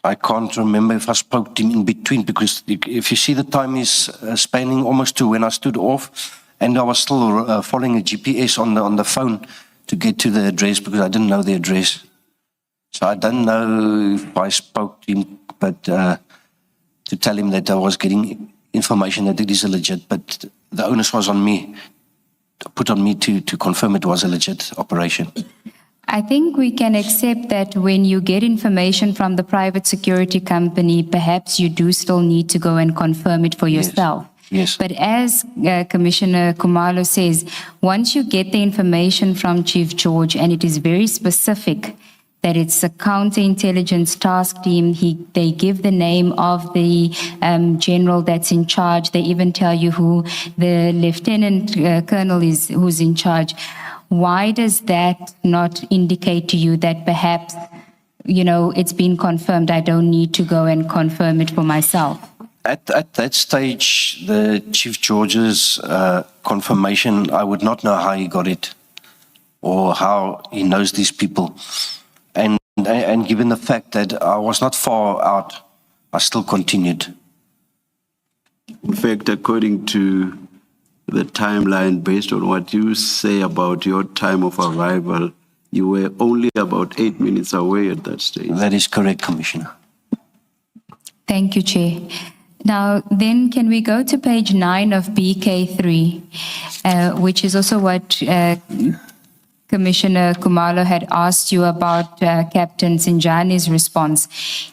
I can't remember if I spoke to him in between, because if you see the time is spanning almost to when I stood off, and I was still following a GPS on the phone to get to the address, because I didn't know the address. So I don't know if I spoke to him, but to tell him that I was getting information that it is a legit, but the onus was on me, put on me to confirm it was a legit operation. I think we can accept that when you get information from the private security company, perhaps you do still need to go and confirm it for yourself. Yes. But as Commissioner Kumalo says, once you get the information from Chief George and it is very specific that it's a counterintelligence task team, they give the name of the general that's in charge. They even tell you who the lieutenant colonel is who's in charge. Why does that not indicate to you that perhaps, it's been confirmed, I don't need to go and confirm it for myself? At that stage, the Chief George's confirmation, I would not know how he got it or how he knows these people. And given the fact that I was not far out, I still continued. In fact, according to the timeline based on what you say about your time of arrival, you were only about 8 minutes away at that stage. That is correct, Commissioner. Thank you, Chair. Now, then, can we go to page 9 of BK3, which is also what Commissioner Kumalo had asked you about Captain Sinjani's response.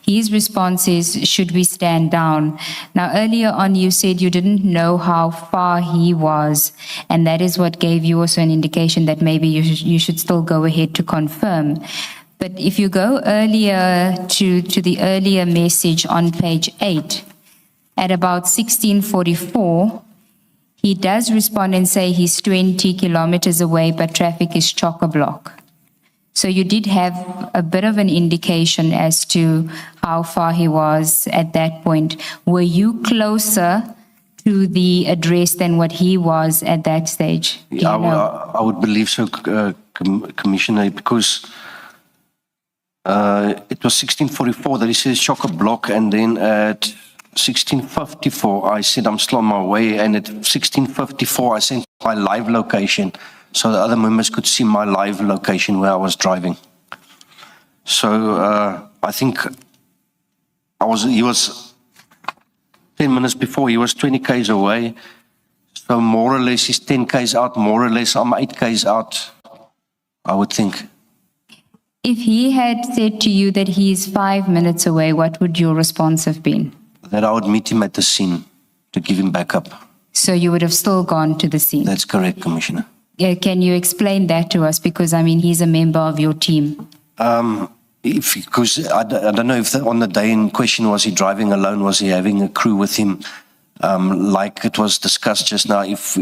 His response is, should we stand down? Now, earlier on, you said you didn't know how far he was, and that is what gave you also an indication that maybe you should still go ahead to confirm. But if you go earlier to the earlier message on page 8, at about 16:44, he does respond and say he's 20 kilometers away, but traffic is chock-a-block. So you did have a bit of an indication as to how far he was at that point. Were you closer to the address than what he was at that stage? Do you know? I would believe so, Commissioner, because it was 16:44 that he says chock-a-block, and then at 16:54, I said I'm still on my way, and at 16:54, I sent my live location so the other members could see my live location where I was driving. So I think he was 10 minutes before, he was 20 k's away. So more or less he's 10 k's out, more or less I'm 8 k's out, I would think. If he had said to you that he is 5 minutes away, what would your response have been? That I would meet him at the scene to give him backup. So you would have still gone to the scene? That's correct, Commissioner. Can you explain that to us? Because, I mean, he's a member of your team. Because I don't know if on the day in question, was he driving alone? Was he having a crew with him? Like it was discussed just now, if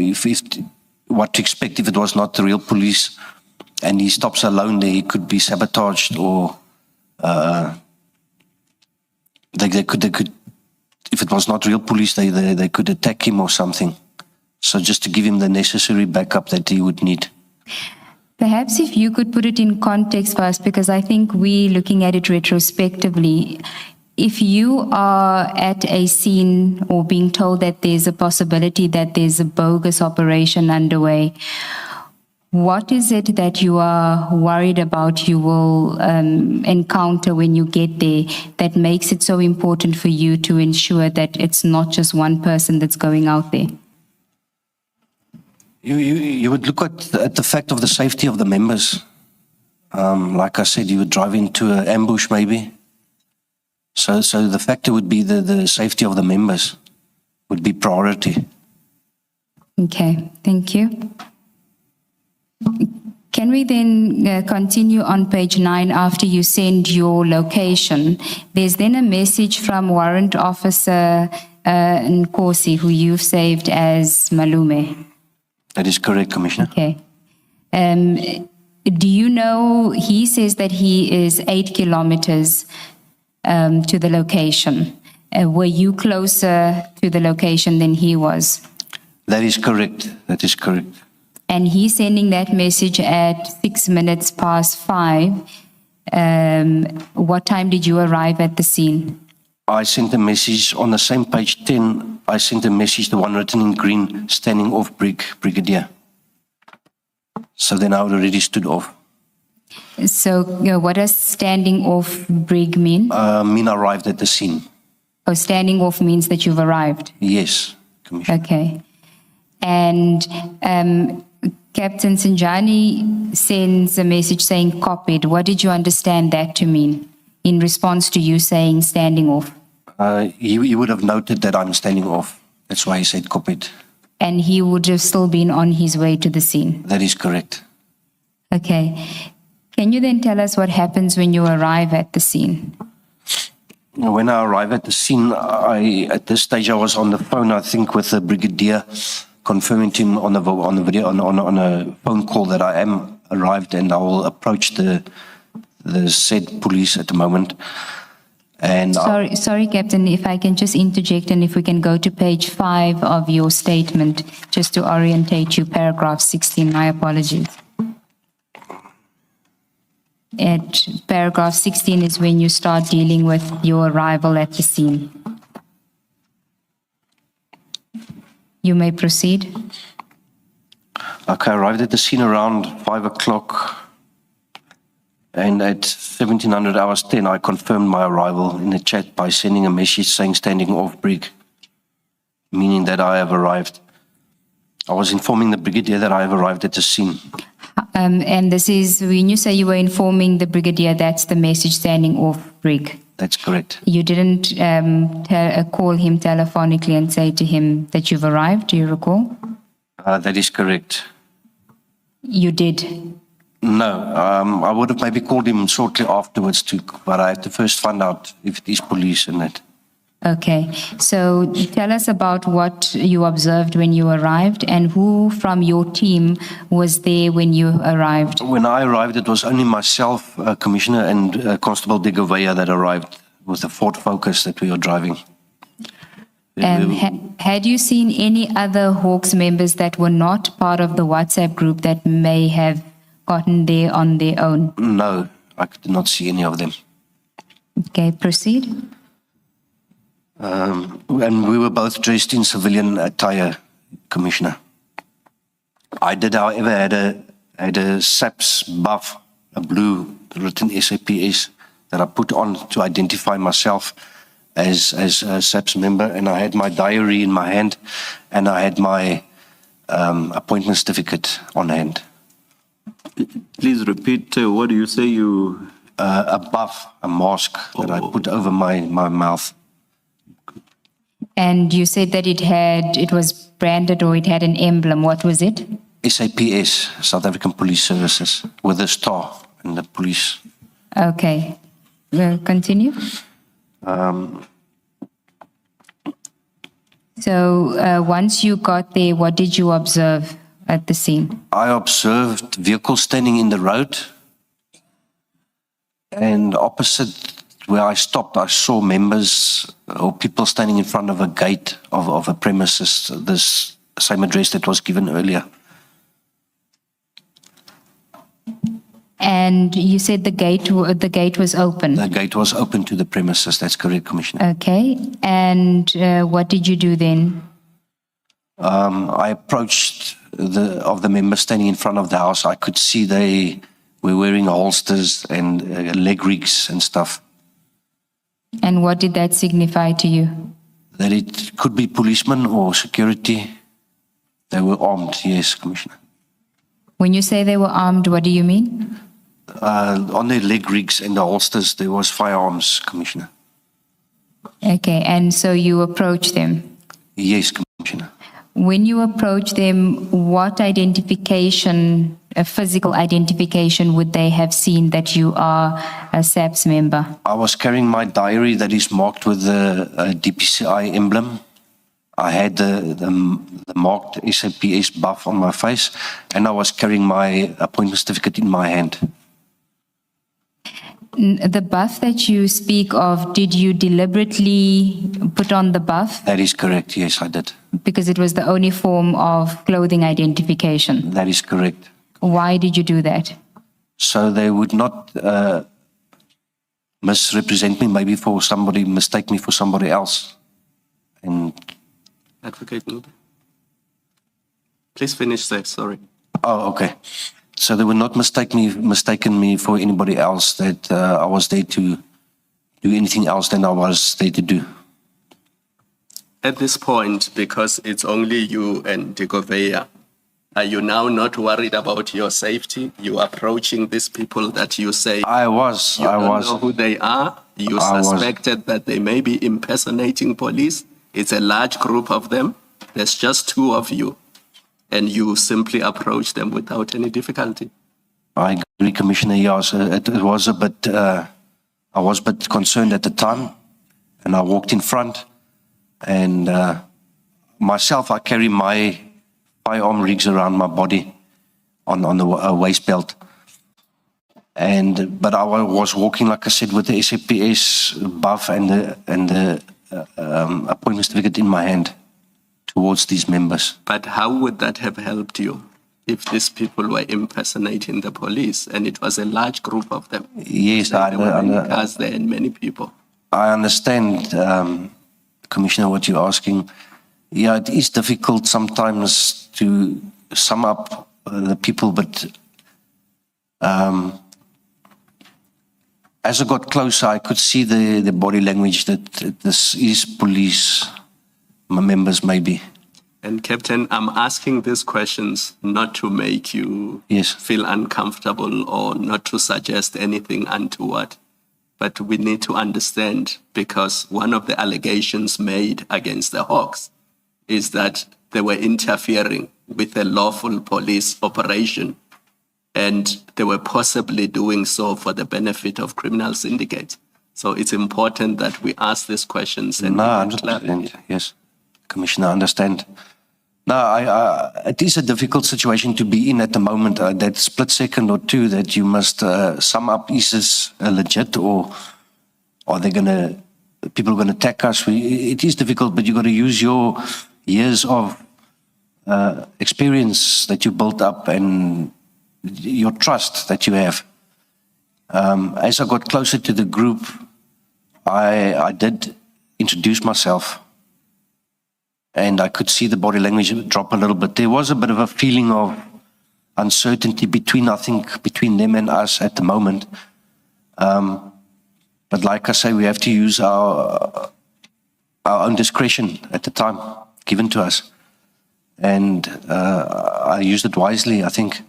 what to expect if it was not the real police and he stops alone there, he could be sabotaged, or they could, if it was not real police, they could attack him or something. So just to give him the necessary backup that he would need. Perhaps if you could put it in context for us, because I think we looking at it retrospectively, if you are at a scene or being told that there's a possibility that there's a bogus operation underway, what is it that you are worried about you will encounter when you get there that makes it so important for you to ensure that it's not just one person that's going out there? You would look at the fact of the safety of the members. Like I said, you would drive into an ambush maybe. So the factor would be the safety of the members would be priority. Okay, thank you. Can we then continue on page 9 after you send your location? There's then a message from Warrant Officer Nkosi, who you've saved as Malume. That is correct, Commissioner. Okay. Do you know, he says that he is 8 kilometers to the location. Were you closer to the location than he was? That is correct. That is correct. And he's sending that message at 6 minutes past 5. What time did you arrive at the scene? I sent a message on the same page 10. I sent a message, the one written in green, standing off Brigadier. So then I already stood off. So what does standing off Brig mean? Mean arrived at the scene. Oh, standing off means that you've arrived? Yes, Commissioner. Okay. And Captain Sinjani sends a message saying copied. What did you understand that to mean in response to you saying standing off? He would have noted that I'm standing off. That's why he said copied. And he would have still been on his way to the scene? That is correct. Okay. Can you then tell us what happens when you arrive at the scene? When I arrive at the scene, at this stage I was on the phone, I think, with the Brigadier, confirming to him on a video, on a phone call that I am arrived, and I will approach the said police at the moment. And sorry, Captain, if I can just interject, and if we can go to page 5 of your statement, just to orientate you, paragraph 16, my apologies. At paragraph 16 is when you start dealing with your arrival at the scene. You may proceed. Okay, I arrived at the scene around 5 o'clock. And at 1700 hours 10, I confirmed my arrival in the chat by sending a message saying standing off brig, meaning that I have arrived. I was informing the brigadier that I have arrived at the scene. And this is, when you say you were informing the brigadier, that's the message standing off brig. That's correct. You didn't call him telephonically and say to him that you've arrived, do you recall? That is correct. You did. No, I would have maybe called him shortly afterwards too, but I had to first find out if it is police and that. Okay, so tell us about what you observed when you arrived and who from your team was there when you arrived. When I arrived, it was only myself, Commissioner, and Constable de Gouveia that arrived with the Ford Focus that we were driving. Had you seen any other Hawks members that were not part of the WhatsApp group that may have gotten there on their own? No, I did not see any of them. Okay, proceed. And we were both dressed in civilian attire, Commissioner. I did, however, had a SAPS buff, a blue written SAPS that I put on to identify myself as a SAPS member, and I had my diary in my hand, and I had my appointment certificate on hand. Please repeat, what do you say you... A buff, a mask that I put over my mouth. And you said that it was branded or it had an emblem. What was it? SAPS, South African Police Services, with a star and the police. Okay. Continue. So once you got there, what did you observe at the scene? I observed vehicles standing in the road, and opposite where I stopped, I saw members or people standing in front of a gate of a premises, this same address that was given earlier. And you said the gate was open. The gate was open to the premises. That's correct, Commissioner. Okay. And what did you do then? I approached the members standing in front of the house. I could see they were wearing holsters and leg rigs and stuff. And what did that signify to you? That it could be policemen or security. They were armed, yes, Commissioner. When you say they were armed, what do you mean? On their leg rigs and the holsters, there was firearms, Commissioner. Okay, and so you approached them? Yes, Commissioner. When you approached them, what identification, a physical identification, would they have seen that you are a SAPS member? I was carrying my diary that is marked with the DPCI emblem. I had the marked SAPS buff on my face, and I was carrying my appointment certificate in my hand. The buff that you speak of, did you deliberately put on the buff? That is correct, yes, I did. Because it was the only form of clothing identification. That is correct. Why did you do that? So they would not misrepresent me, maybe mistake me for somebody else. And Advocate Mulder. Please finish there, sorry. oh, okay. So they would not mistaken me for anybody else, that I was there to do anything else than I was there to do. At this point, because it's only you and de Gouveia, are you now not worried about your safety? You approaching these people that you say I was. you don't know who they are. You suspected that they may be impersonating police. It's a large group of them. There's just two of you. And you simply approach them without any difficulty. I agree, Commissioner. Yes, it was a bit. I was a bit concerned at the time, and I walked in front. And myself, I carry my firearm rigs around my body on the waist belt. But I was walking, like I said, with the SAPS buff and the appointment certificate in my hand towards these members. But how would that have helped you if these people were impersonating the police and it was a large group of them? Yes, there were many cars there and many people. I understand, Commissioner, what you're asking. Yeah, it is difficult sometimes to sum up the people, but as I got closer, I could see the body language that this is police members, maybe. And Captain, I'm asking these questions not to make you Yes. feel uncomfortable or not to suggest anything untoward, but we need to understand, because one of the allegations made against the Hawks is that they were interfering with a lawful police operation, and they were possibly doing so for the benefit of criminal syndicates. So it's important that we ask these questions and No, get 100%. clarity. Yes, Commissioner, I understand. No, it is a difficult situation to be in at the moment. That split second or two that you must sum up, is this legit, or are they people are going to attack us? It is difficult, but you've got to use your years of experience that you built up and your trust that you have. As I got closer to the group, I did introduce myself, and I could see the body language drop a little bit. There was a bit of a feeling of uncertainty between them and us at the moment. But like I say, we have to use our own discretion at the time given to us. And I used it wisely, I think.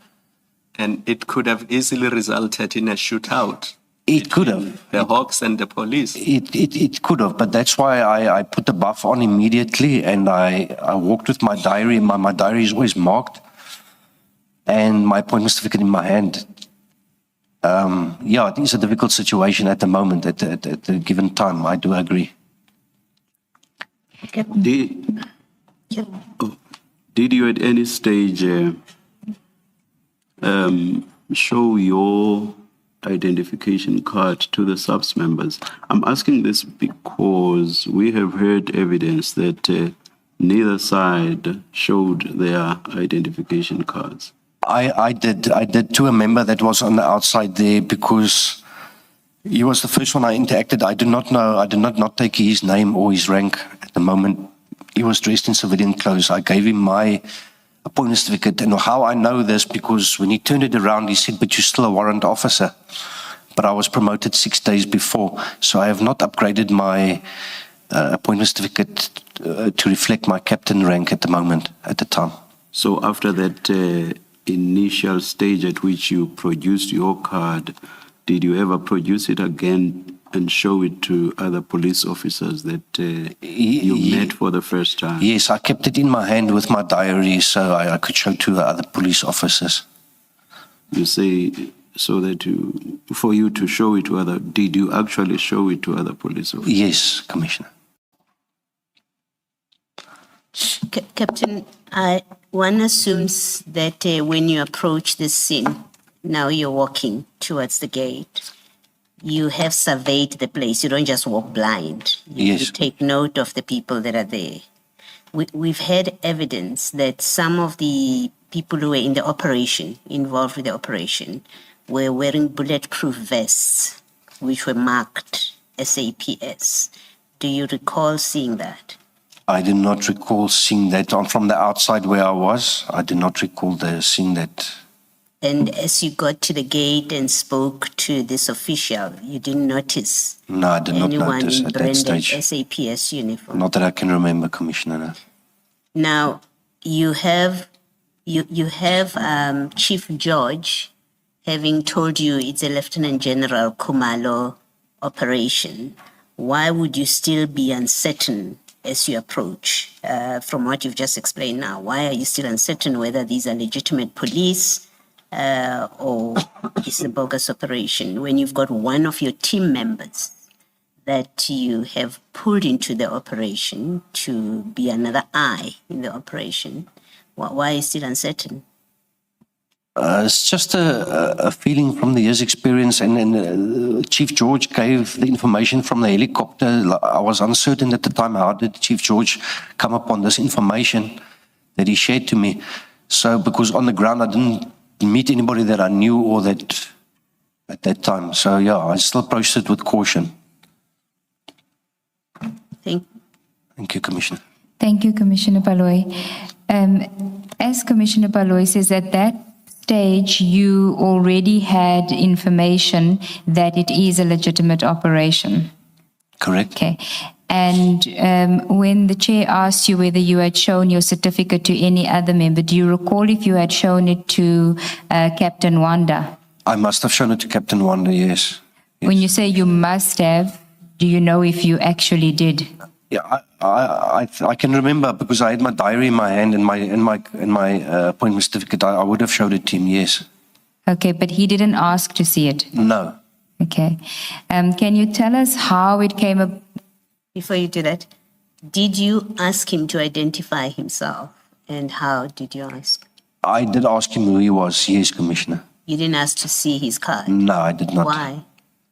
And it could have easily resulted in a shootout. It could have. The Hawks and the police. It could have, but that's why I put the buff on immediately, and I walked with my diary. My diary is always marked, and my appointment certificate in my hand. Yeah, it is a difficult situation at the moment, at the given time. I do agree. Did you at any stage show your identification card to the subs members? I'm asking this because we have heard evidence that neither side showed their identification cards. I did to a member that was on the outside there, because he was the first one I interacted. I did not take his name or his rank at the moment. He was dressed in civilian clothes. I gave him my appointment certificate, and how I know this, because when he turned it around, he said, "But you're still a warrant officer." But I was promoted 6 days before, so I have not upgraded my appointment certificate to reflect my captain rank at the moment, at the time. So after that initial stage at which you produced your card, did you ever produce it again and show it to other police officers that you met for the first time? Yes, I kept it in my hand with my diary, so I could show to the other police officers. You say so that for you to show it to other, did you actually show it to other police officers? Yes, Commissioner. Captain, one assumes that when you approach this scene, now you're walking towards the gate, you have surveyed the place. You don't just walk blind. You Yes. take note of the people that are there. We've had evidence that some of the people who were in the operation, involved with the operation, were wearing bulletproof vests, which were marked SAPS. Do you recall seeing that? I do not recall seeing that from the outside where I was. I do not recall seeing that. And as you got to the gate and spoke to this official, you didn't notice No, I did not anyone notice in at that branded stage. SAPS uniform? Not that I can remember, Commissioner. No. Now, you have Chief George having told you it's a Lieutenant General Kumalo operation. Why would you still be uncertain as you approach? From what you've just explained now, why are you still uncertain whether these are legitimate police or it's a bogus operation, when you've got one of your team members that you have pulled into the operation to be another eye in the operation? Why are you still uncertain? It's just a feeling from the year's experience, and Chief George gave the information from the helicopter. I was uncertain at the time. How did Chief George come upon this information that he shared to me? So, because on the ground I didn't meet anybody that I knew or that at that time. So, yeah, I still approached it with caution. Thank you, Commissioner. Thank you, Commissioner Baloy. As Commissioner Baloy says, at that stage, you already had information that it is a legitimate operation. Correct? Okay. And when the chair asked you whether you had shown your certificate to any other member, do you recall if you had shown it to Captain Wanda? I must have shown it to Captain Wanda, yes. When you say you must have, do you know if you actually did? Yeah, I can remember because I had my diary in my hand and my appointment certificate. I would have showed it to him, yes. Okay, but he didn't ask to see it. No. Okay. Can you tell us how it came up? Before you do that, did you ask him to identify himself? And how did you ask? I did ask him who he was, yes, Commissioner. You didn't ask to see his card? No, I did not. Why?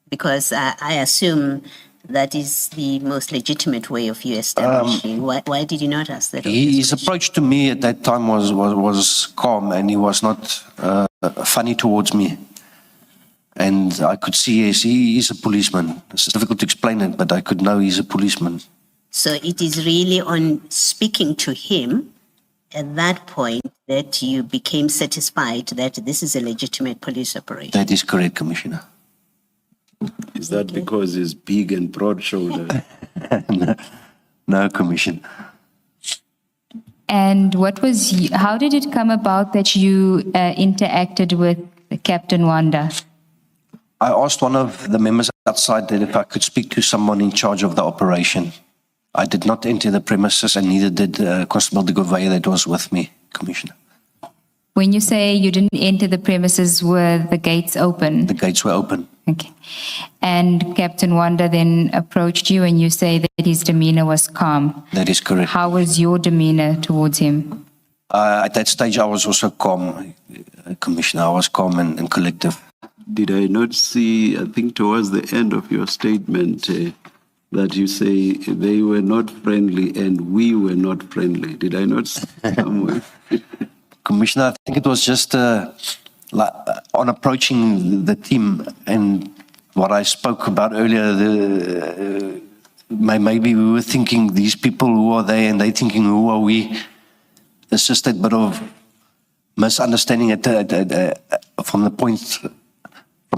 Because I assume that is the most legitimate way of you establishing. Why did you not ask that? His approach to me at that time was calm, and he was not funny towards me. And I could see, yes, he is a policeman. It's difficult to explain it, but I could know he's a policeman. So it is really on speaking to him at that point that you became satisfied that this is a legitimate police operation. That is correct, Commissioner. Is that because he's big and broad-shouldered? No, Commissioner. And how did it come about that you interacted with Captain Wanda? I asked one of the members outside that if I could speak to someone in charge of the operation. I did not enter the premises, and neither did Constable de Gouveia that was with me, Commissioner. When you say you didn't enter the premises, were the gates open? The gates were open. Okay. And Captain Wanda then approached you and you say that his demeanor was calm. That is correct. How was your demeanor towards him? At that stage, I was also calm, Commissioner. I was calm and collective. Did I not see, I think towards the end of your statement, that you say they were not friendly and we were not friendly? Did I not see somewhere? Commissioner, I think it was just on approaching the team and what I spoke about earlier, maybe we were thinking these people, who are they, and they thinking, who are we? It's just a bit of misunderstanding from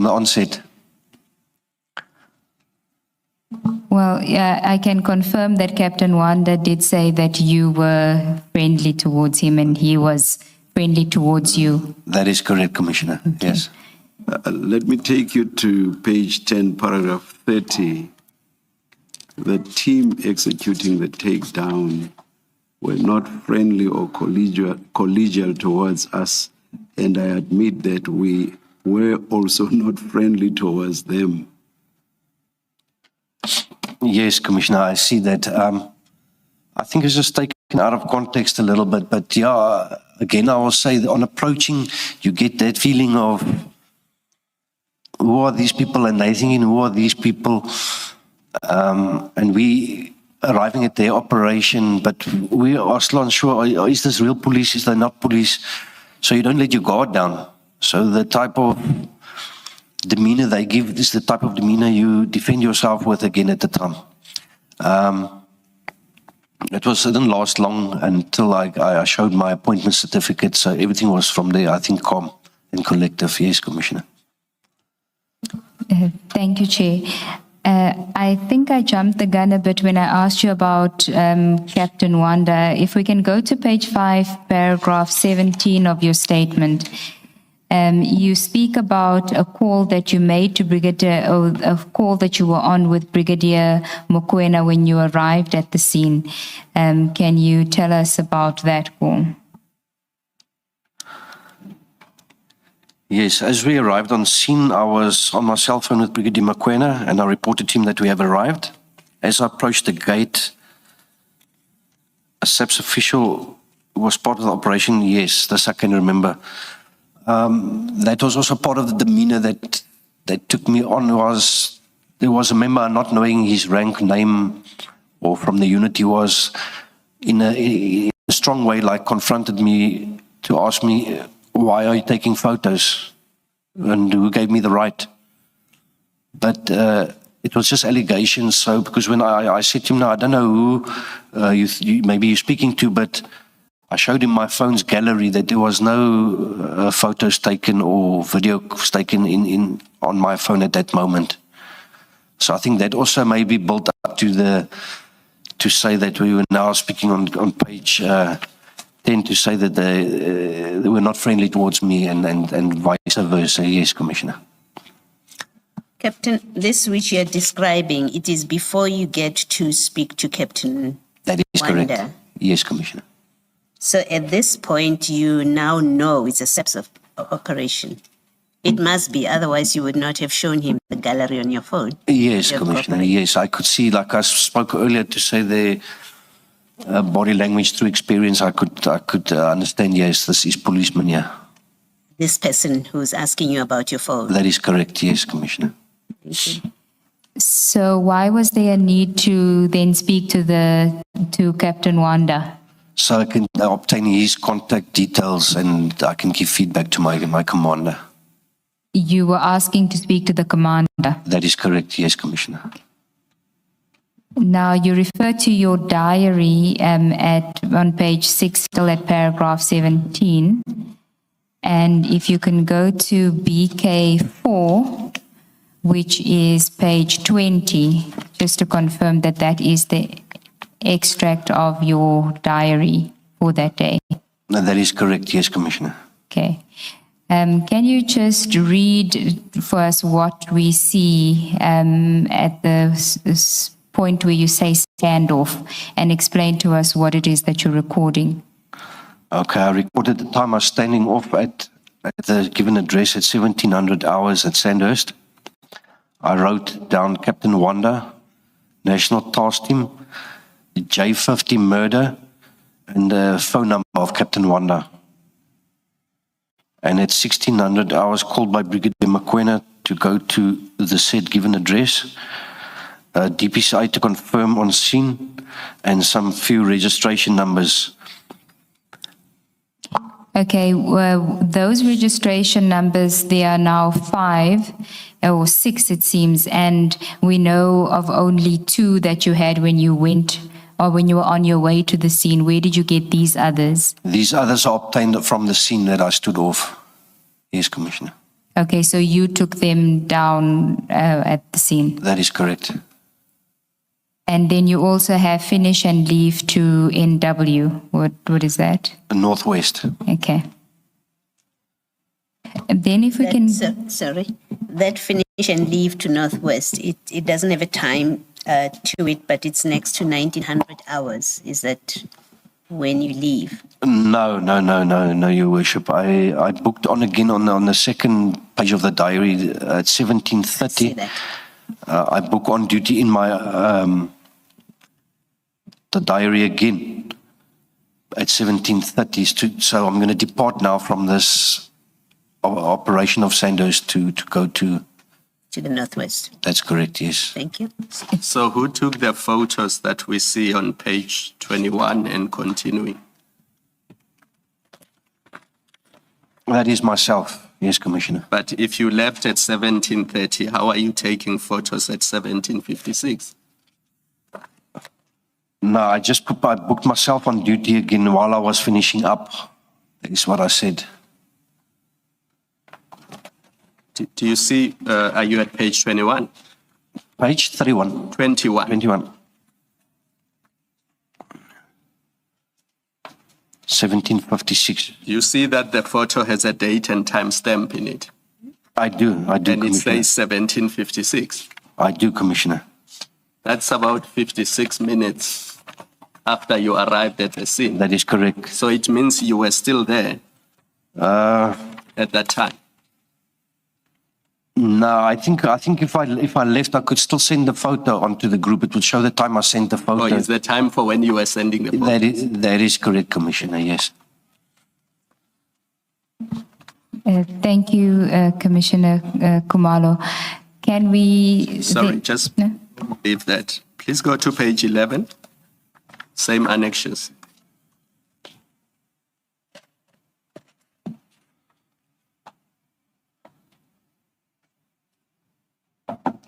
the onset. Well, yeah, I can confirm that Captain Wanda did say that you were friendly towards him and he was friendly towards you. That is correct, Commissioner. Okay. Yes. Let me take you to page 10, paragraph 30. The team executing the takedown were not friendly or collegial towards us, and I admit that we were also not friendly towards them. Yes, Commissioner, I see that. I think it's just taken out of context a little bit, but yeah, again, I will say that on approaching, you get that feeling of who are these people, and they thinking, who are these people? And we arriving at their operation, but we are still unsure, is this real police, is they not police? So you don't let your guard down. So the type of demeanor they give is the type of demeanor you defend yourself with again at the time. It didn't last long until I showed my appointment certificate, so everything was from there, I think, calm and collective. Yes, Commissioner. Thank you, Chair. I think I jumped the gun a bit when I asked you about Captain Wanda. If we can go to page 5, paragraph 17 of your statement. You speak about a call that you made to Brigadier, or a call that you were on with Brigadier Mokoena when you arrived at the scene. Can you tell us about that call? Yes, as we arrived on scene, I was on my cell phone with Brigadier Mokoena, and I reported to him that we have arrived. As I approached the gate, a SAPS official was part of the operation. Yes, this I can remember. That was also part of the demeanor that took me on. There was a member not knowing his rank, name, or from the unit he was, in a strong way, like confronted me to ask me, why are you taking photos? And who gave me the right? But it was just allegations. So because when I said to him, no, I don't know who maybe you're speaking to, but I showed him my phone's gallery that there was no photos taken or videos taken on my phone at that moment. So I think that also may be built up to say that we were now speaking on page 10 to say that they were not friendly towards me and vice versa. Yes, Commissioner. Captain, this which you're describing, it is before you get to speak to Captain That is correct. Wanda. Yes, Commissioner. So at this point, you now know it's a steps of operation. It must be, otherwise you would not have shown him the gallery on your phone. Yes, Your Commissioner. corporate. Yes, I could see, like I spoke earlier, to say the body language through experience. I could understand. Yes, this is policeman. Yeah, This person who's asking you about your phone. that is correct. Yes, Commissioner. Thank you. So why was there a need to then speak to Captain Wanda? So I can obtain his contact details and I can give feedback to my commander. You were asking to speak to the commander. That is correct. Yes, Commissioner. Now you refer to your diary on page 6, still at paragraph 17. And if you can go to BK4, which is page 20, just to confirm that that is the extract of your diary for that day. No, that is correct. Yes, Commissioner. Okay. Can you just read for us what we see at the point where you say standoff and explain to us what it is that you're recording? Okay, I recorded the time I was standing off at the given address at 1700 hours at Sandhurst. I wrote down Captain Wanda, National Task Team, the J50 murder, and the phone number of Captain Wanda. And at 1600 hours, called by Brigadier Mokoena to go to the said given address, DPCI to confirm on scene, and some few registration numbers. Okay, well, those registration numbers, there are now 5 or 6 it seems, and we know of only 2 that you had when you went or when you were on your way to the scene. Where did you get these others? These others are obtained from the scene that I stood off. Yes, Commissioner. Okay, so you took them down at the scene. That is correct. And then you also have finish and leave to NW. What is that? Northwest. Okay. And then if we can... Sorry, that finish and leave to Northwest, it doesn't have a time to it, but it's next to 1900 hours. Is that when you leave? No, Your Worship. I booked on again on the second page of the diary at 17:30. See that. I book on duty in my the diary again at 17:30. So I'm going to depart now from this operation of Sandhurst to go to. To the Northwest. That's correct. Yes. Thank you. So who took the photos that we see on page 21 and continuing? That is myself. Yes, Commissioner. But if you left at 17:30, how are you taking photos at 17:56? No, I booked myself on duty again while I was finishing up. That is what I said. Do you see, are you at page 21? Page 31. 21. 21. 1756. You see that the photo has a date and time stamp in it, I do, and it Commissioner. says 1756. I do, Commissioner. That's about 56 minutes after you arrived at the scene. That is correct. So it means you were still there at that time. No, I think if I left, I could still send the photo onto the group. It would show the time I sent the photo. Or is the time for when you were sending the photo? That is correct, Commissioner. Yes. Thank you, Commissioner Kumalo. Can we... Sorry, just No? leave that. Please go to page 11. Same annexures.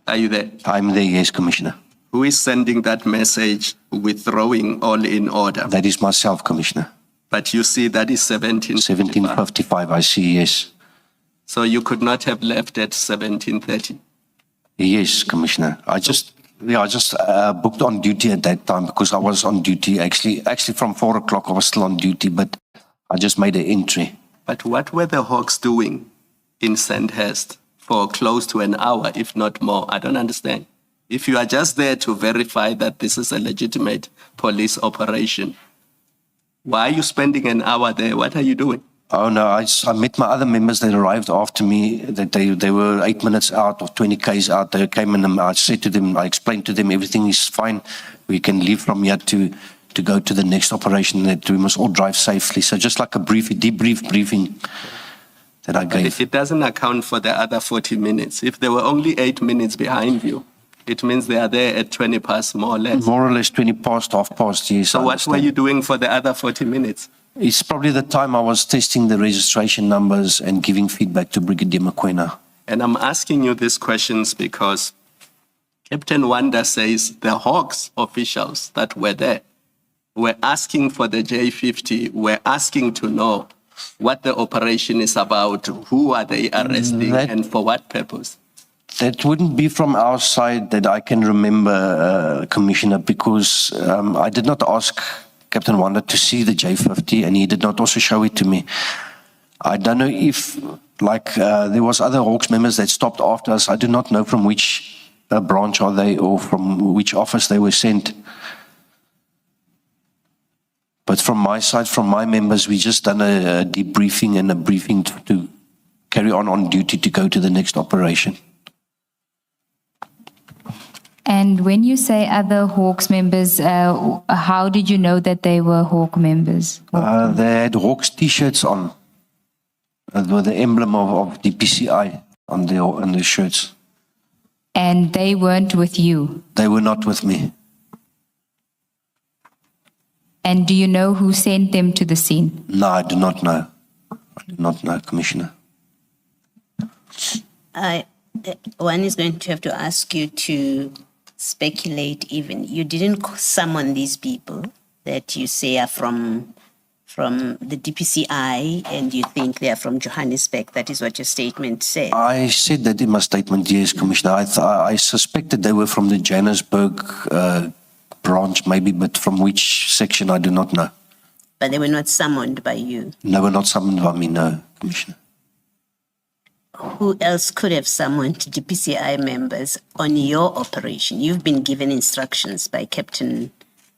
Are you there? I'm there, yes, Commissioner. Who is sending that message withdrawing all in order? That is myself, Commissioner. But you see that is 17:55. 17:55, I see, yes. So you could not have left at 17:30. Yes, Commissioner. I just booked on duty at that time because I was on duty. Actually from 4 o'clock I was still on duty, but I just made an entry. But what were the Hawks doing in Sandhurst for close to an hour, if not more? I don't understand. If you are just there to verify that this is a legitimate police operation, why are you spending an hour there? What are you doing? Oh no, I met my other members that arrived after me, that they were 8 minutes out or 20 k's out. They came in and I said to them, I explained to them everything is fine. We can leave from here to go to the next operation, that we must all drive safely. So just like a debrief briefing that I gave. It doesn't account for the other 40 minutes. If there were only 8 minutes behind you, it means they are there at 20 past, more or less. More or less 20 past, half past, yes. So what were you doing for the other 40 minutes? It's probably the time I was testing the registration numbers and giving feedback to Brigadier Mokoena. And I'm asking you these questions because Captain Wanda says the Hawks officials that were there were asking for the J50, were asking to know what the operation is about, who are they arresting, and for what purpose. That wouldn't be from our side that I can remember, Commissioner, because I did not ask Captain Wanda to see the J50, and he did not also show it to me. I don't know if, there was other Hawks members that stopped after us. I do not know from which branch are they or from which office they were sent. But from my side, from my members, we just done a debriefing and a briefing to carry on duty to go to the next operation. And when you say other Hawks members, how did you know that they were Hawk members? They had Hawks T-shirts on with the emblem of DPCI on their shirts. And they weren't with you? They were not with me. And do you know who sent them to the scene? No, I do not know. I do not know, Commissioner. One is going to have to ask you to speculate even. You didn't summon these people that you say are from the DPCI and you think they are from Johannesburg. That is what your statement said. I said that in my statement, yes, Commissioner. I suspected they were from the Johannesburg branch maybe, but from which section I do not know. But they were not summoned by you? They were not summoned by me, no, Commissioner. Who else could have summoned DPCI members on your operation? You've been given instructions by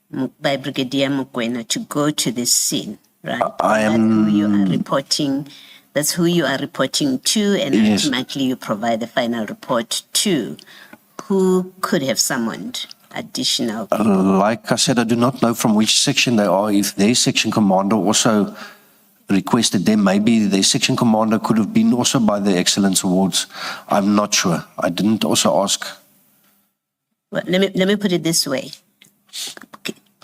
Brigadier Mokoena to go to this scene, right? That's who you are reporting. That's who you are reporting to, and yes, ultimately you provide the final report to. Who could have summoned additional people? Like I said, I do not know from which section they are. If their section commander also requested them, maybe their section commander could have been also by the Excellence Awards. I'm not sure. I didn't also ask. Well, let me put it this way.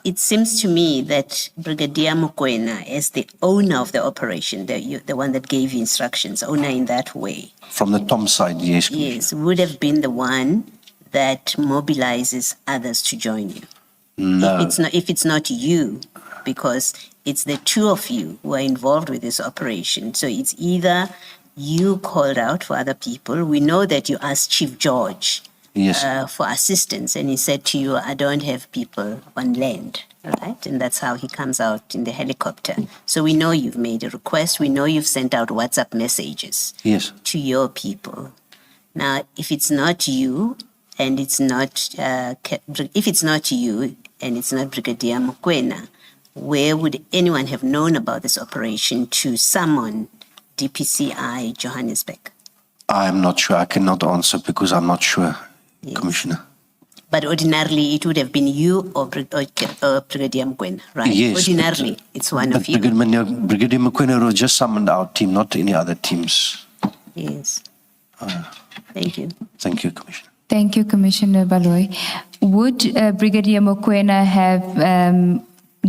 It seems to me that Brigadier Mokoena, as the owner of the operation, the one that gave you instructions, owner in that way. From the Tom side, yes. Yes, would have been the one that mobilizes others to join you. No. If it's not you, because it's the two of you who are involved with this operation. So it's either you called out for other people. We know that you asked Chief George for assistance, and he said to you, I don't have people on land, right? And that's how he comes out in the helicopter. So we know you've made a request. We know you've sent out WhatsApp messages to your people. Now, if it's not you, and it's not Brigadier Mokoena, where would anyone have known about this operation to summon DPCI Johannesburg? I'm not sure. I cannot answer because I'm not sure, Commissioner. But ordinarily, it would have been you or Brigadier Mokoena, right? Yes. Ordinarily, it's one of you. Brigadier Mokoena was just summoned our team, not any other teams. Yes. Thank you. Thank you, Commissioner. Thank you, Commissioner Baloyi. Would Brigadier Mokoena have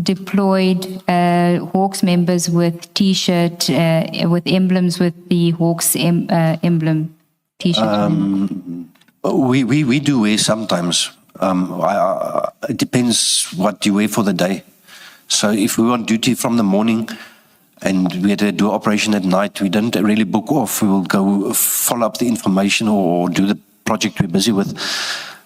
deployed Hawks members with T-shirt, with emblems with the Hawks emblem T-shirt? We do wear sometimes. It depends what you wear for the day. So if we were on duty from the morning and we had to do operation at night, we didn't really book off. We will go follow up the information or do the project we're busy with.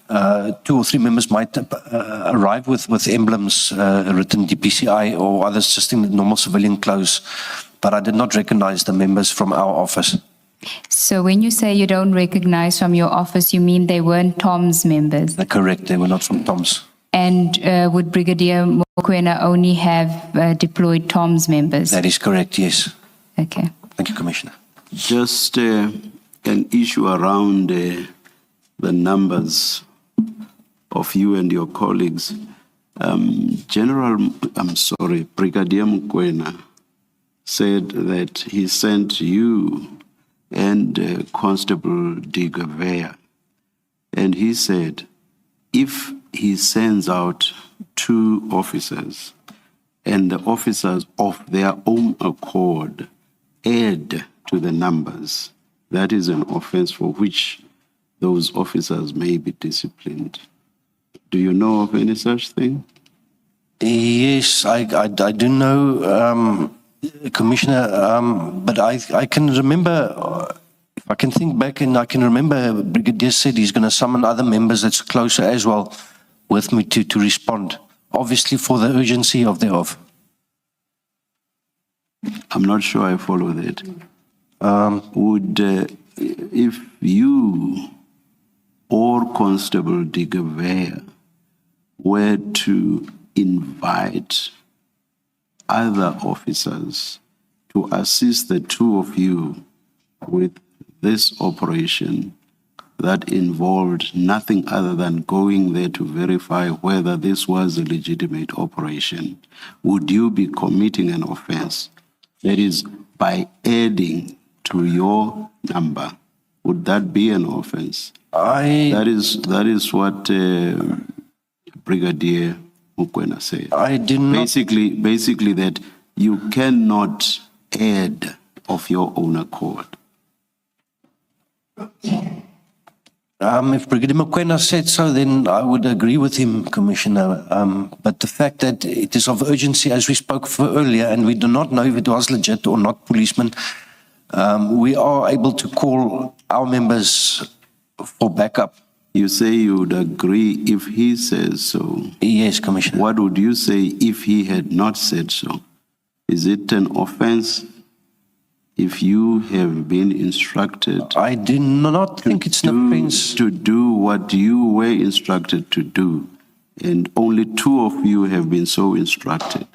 2 or 3 members might arrive with emblems, written DPCI or others just in normal civilian clothes, but I did not recognize the members from our office. So when you say you don't recognize from your office, you mean they weren't Tom's members? Correct, they were not from Tom's. And would Brigadier Mokoena only have deployed Tom's members? That is correct, yes. Okay. Thank you, Commissioner. Just an issue around the numbers of you and your colleagues. Brigadier Mokoena said that he sent you and Constable Digavea, and he said if he sends out 2 officers and the officers of their own accord add to the numbers, that is an offense for which those officers may be disciplined. Do you know of any such thing? Yes, I do know, Commissioner, but I can remember, if I can think back and I can remember Brigadier said he's going to summon other members that's closer as well with me to respond, obviously for the urgency of thereof. I'm not sure I follow that. If you or Constable Digavea were to invite other officers to assist the 2 of you with this operation that involved nothing other than going there to verify whether this was a legitimate operation, would you be committing an offense? That is, by adding to your number, would that be an offense? That is what Brigadier Mokoena said. I did not. Basically that you cannot add of your own accord. If Brigadier Mokoena said so, then I would agree with him, Commissioner. But the fact that it is of urgency, as we spoke for earlier, and we do not know if it was legit or not policeman, we are able to call our members for backup. You say you would agree if he says so. Yes, Commissioner. What would you say if he had not said so? Is it an offense if you have been instructed? I do not think it's an offense. To do what you were instructed to do, and only 2 of you have been so instructed.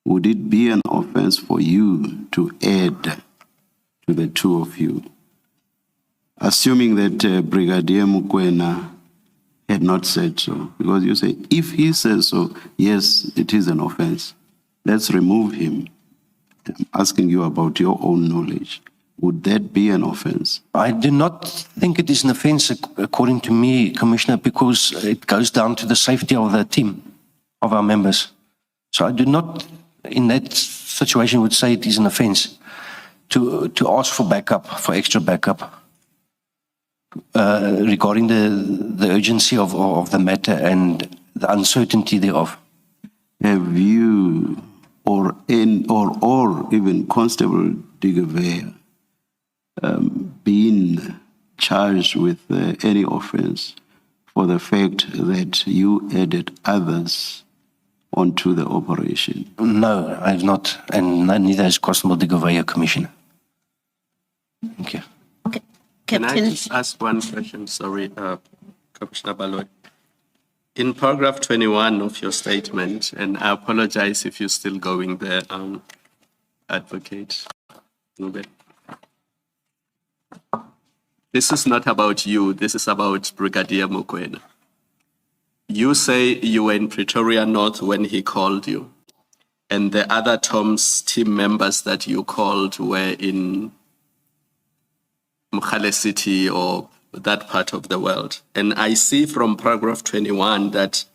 Would it be an offense for you to add to the 2 of you? Assuming that Brigadier Mokoena had not said so, because you say, if he says so, yes, it is an offense. Let's remove him. I'm asking you about your own knowledge. Would that be an offense? I do not think it is an offense, according to me, Commissioner, because it goes down to the safety of the team, of our members. So I do not, in that situation, would say it is an offense to ask for backup, for extra backup, regarding the urgency of the matter and the uncertainty thereof. Have you or even Constable Digavea been charged with any offense for the fact that you added others onto the operation? No, I have not, and neither has Constable Digavea, Commissioner. Thank you. Okay. Can I Captain, just ask one question? Sorry, Commissioner Baloy. In paragraph 21 of your statement, and I apologize if you're still going there, Advocate Rubin. This is not about you, this is about Brigadier Mokoena. You say you were in Pretoria North when he called you, and the other Tom's team members that you called were in Mkhale City or that part of the world. And I see from paragraph 21 that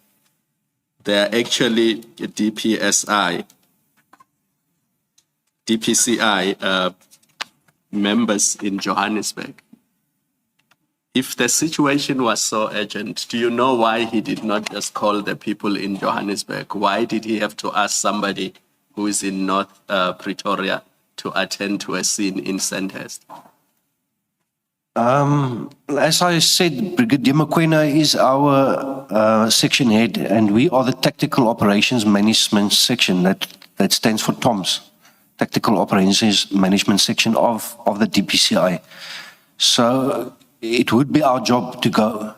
there are actually DPCI members in Johannesburg. If the situation was so urgent, do you know why he did not just call the people in Johannesburg? Why did he have to ask somebody who is in North Pretoria to attend to a scene in Sandhurst? As I said, Brigadier Mokoena is our section head, and we are the Tactical Operations Management Section. That stands for TOMS, Tactical Operations Management Section of the DPCI. So it would be our job to go.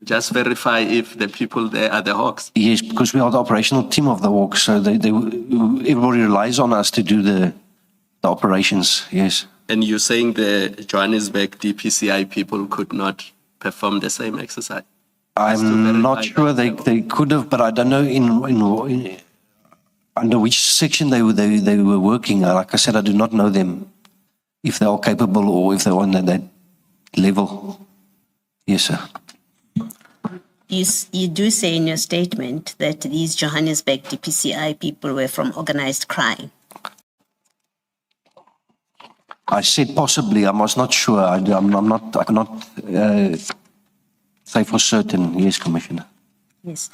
Just verify if the people there are the Hawks. Yes, because we are the operational team of the Hawks, so everybody relies on us to do the operations, yes. And you're saying the Johannesburg DPCI people could not perform the same exercise? I'm not sure they could have, but I don't know in under which section they were working. Like I said, I do not know them, if they are capable or if they're on that level. Yes, sir. You do say in your statement that these Johannesburg DPCI people were from organized crime. I said possibly. I was not sure. I cannot say for certain. Yes, Commissioner. Yes.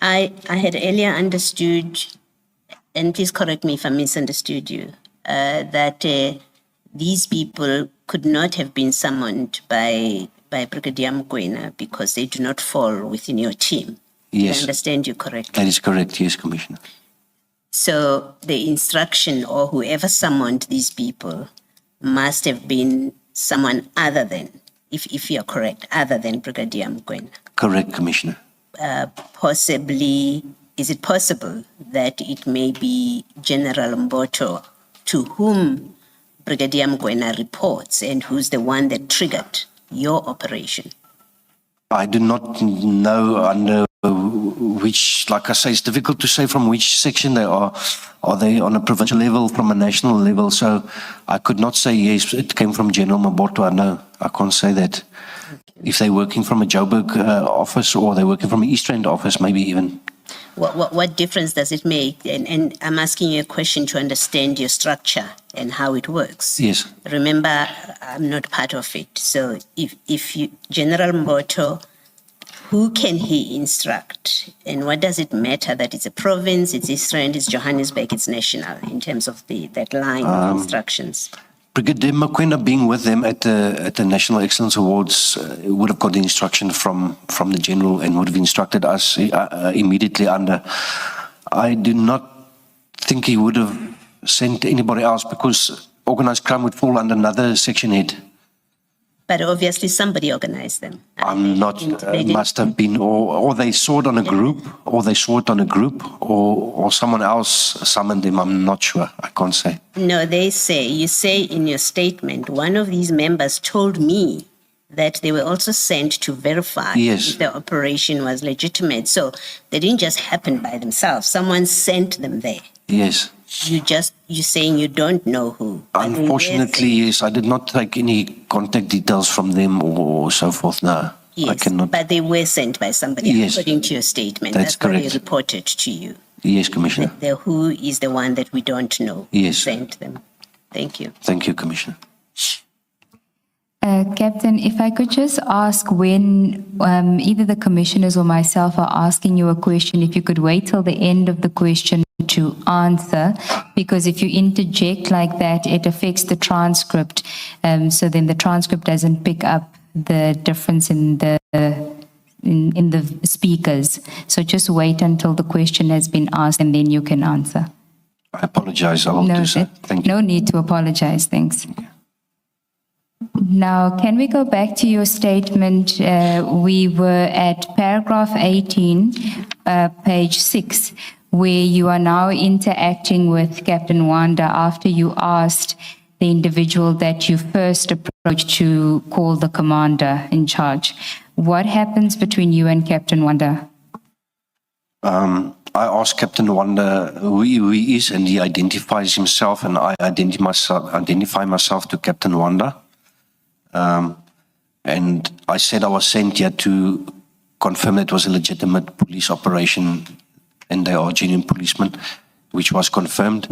I had earlier understood, and please correct me if I misunderstood you, that these people could not have been summoned by Brigadier Mokoena because they do not fall within your team. Yes. Did I understand you correctly? That is correct, yes, Commissioner. So the instruction or whoever summoned these people must have been someone other than, if you're correct, other than Brigadier Mokoena. Correct, Commissioner. Possibly, is it possible that it may be General Mboto to whom Brigadier Mokoena reports and who's the one that triggered your operation? I do not know under which, like I say, it's difficult to say from which section they are. Are they on a provincial level, from a national level? So I could not say, yes, it came from General Mboto. No, I can't say that. If they're working from a Joburg office or they're working from an East Rand office, maybe even. What difference does it make? And I'm asking you a question to understand your structure and how it works. Yes. Remember, I'm not part of it. So if you, General Mboto, who can he instruct? And what does it matter that it's a province, it's East Rand, it's Johannesburg, it's national in terms of that line of instructions? Brigadier Mokoena being with them at the National Excellence Awards would have got the instruction from the General and would have instructed us immediately under. I do not think he would have sent anybody else because organized crime would fall under another section head. But obviously somebody organized them. I'm not, must have been, or they saw it on a group, or someone else summoned them. I'm not sure. I can't say. No, you say in your statement, one of these members told me that they were also sent to verify if the operation was legitimate. So they didn't just happen by themselves. Someone sent them there. Yes. You're saying you don't know who. Unfortunately, yes. I did not take any contact details from them or so forth. No, yes, I cannot. But they were sent by somebody, according to your statement. That's correct. What they reported to you. Yes, Commissioner. The who is the one that we don't know who sent them. Thank you. Thank you, Commissioner. Captain, if I could just ask when either the commissioners or myself are asking you a question, if you could wait till the end of the question to answer, because if you interject like that, it affects the transcript. So then the transcript doesn't pick up the difference in the speakers. So just wait until the question has been asked and then you can answer. I apologize. I will do so. Thank you. No need to apologize. Thanks. Now, can we go back to your statement? We were at paragraph 18, page 6, where you are now interacting with Captain Wanda after you asked the individual that you first approached to call the commander in charge. What happens between you and Captain Wanda? I asked Captain Wanda who he is, and he identifies himself, and I identify myself to Captain Wanda. And I said I was sent here to confirm that it was a legitimate police operation and they are genuine policemen, which was confirmed.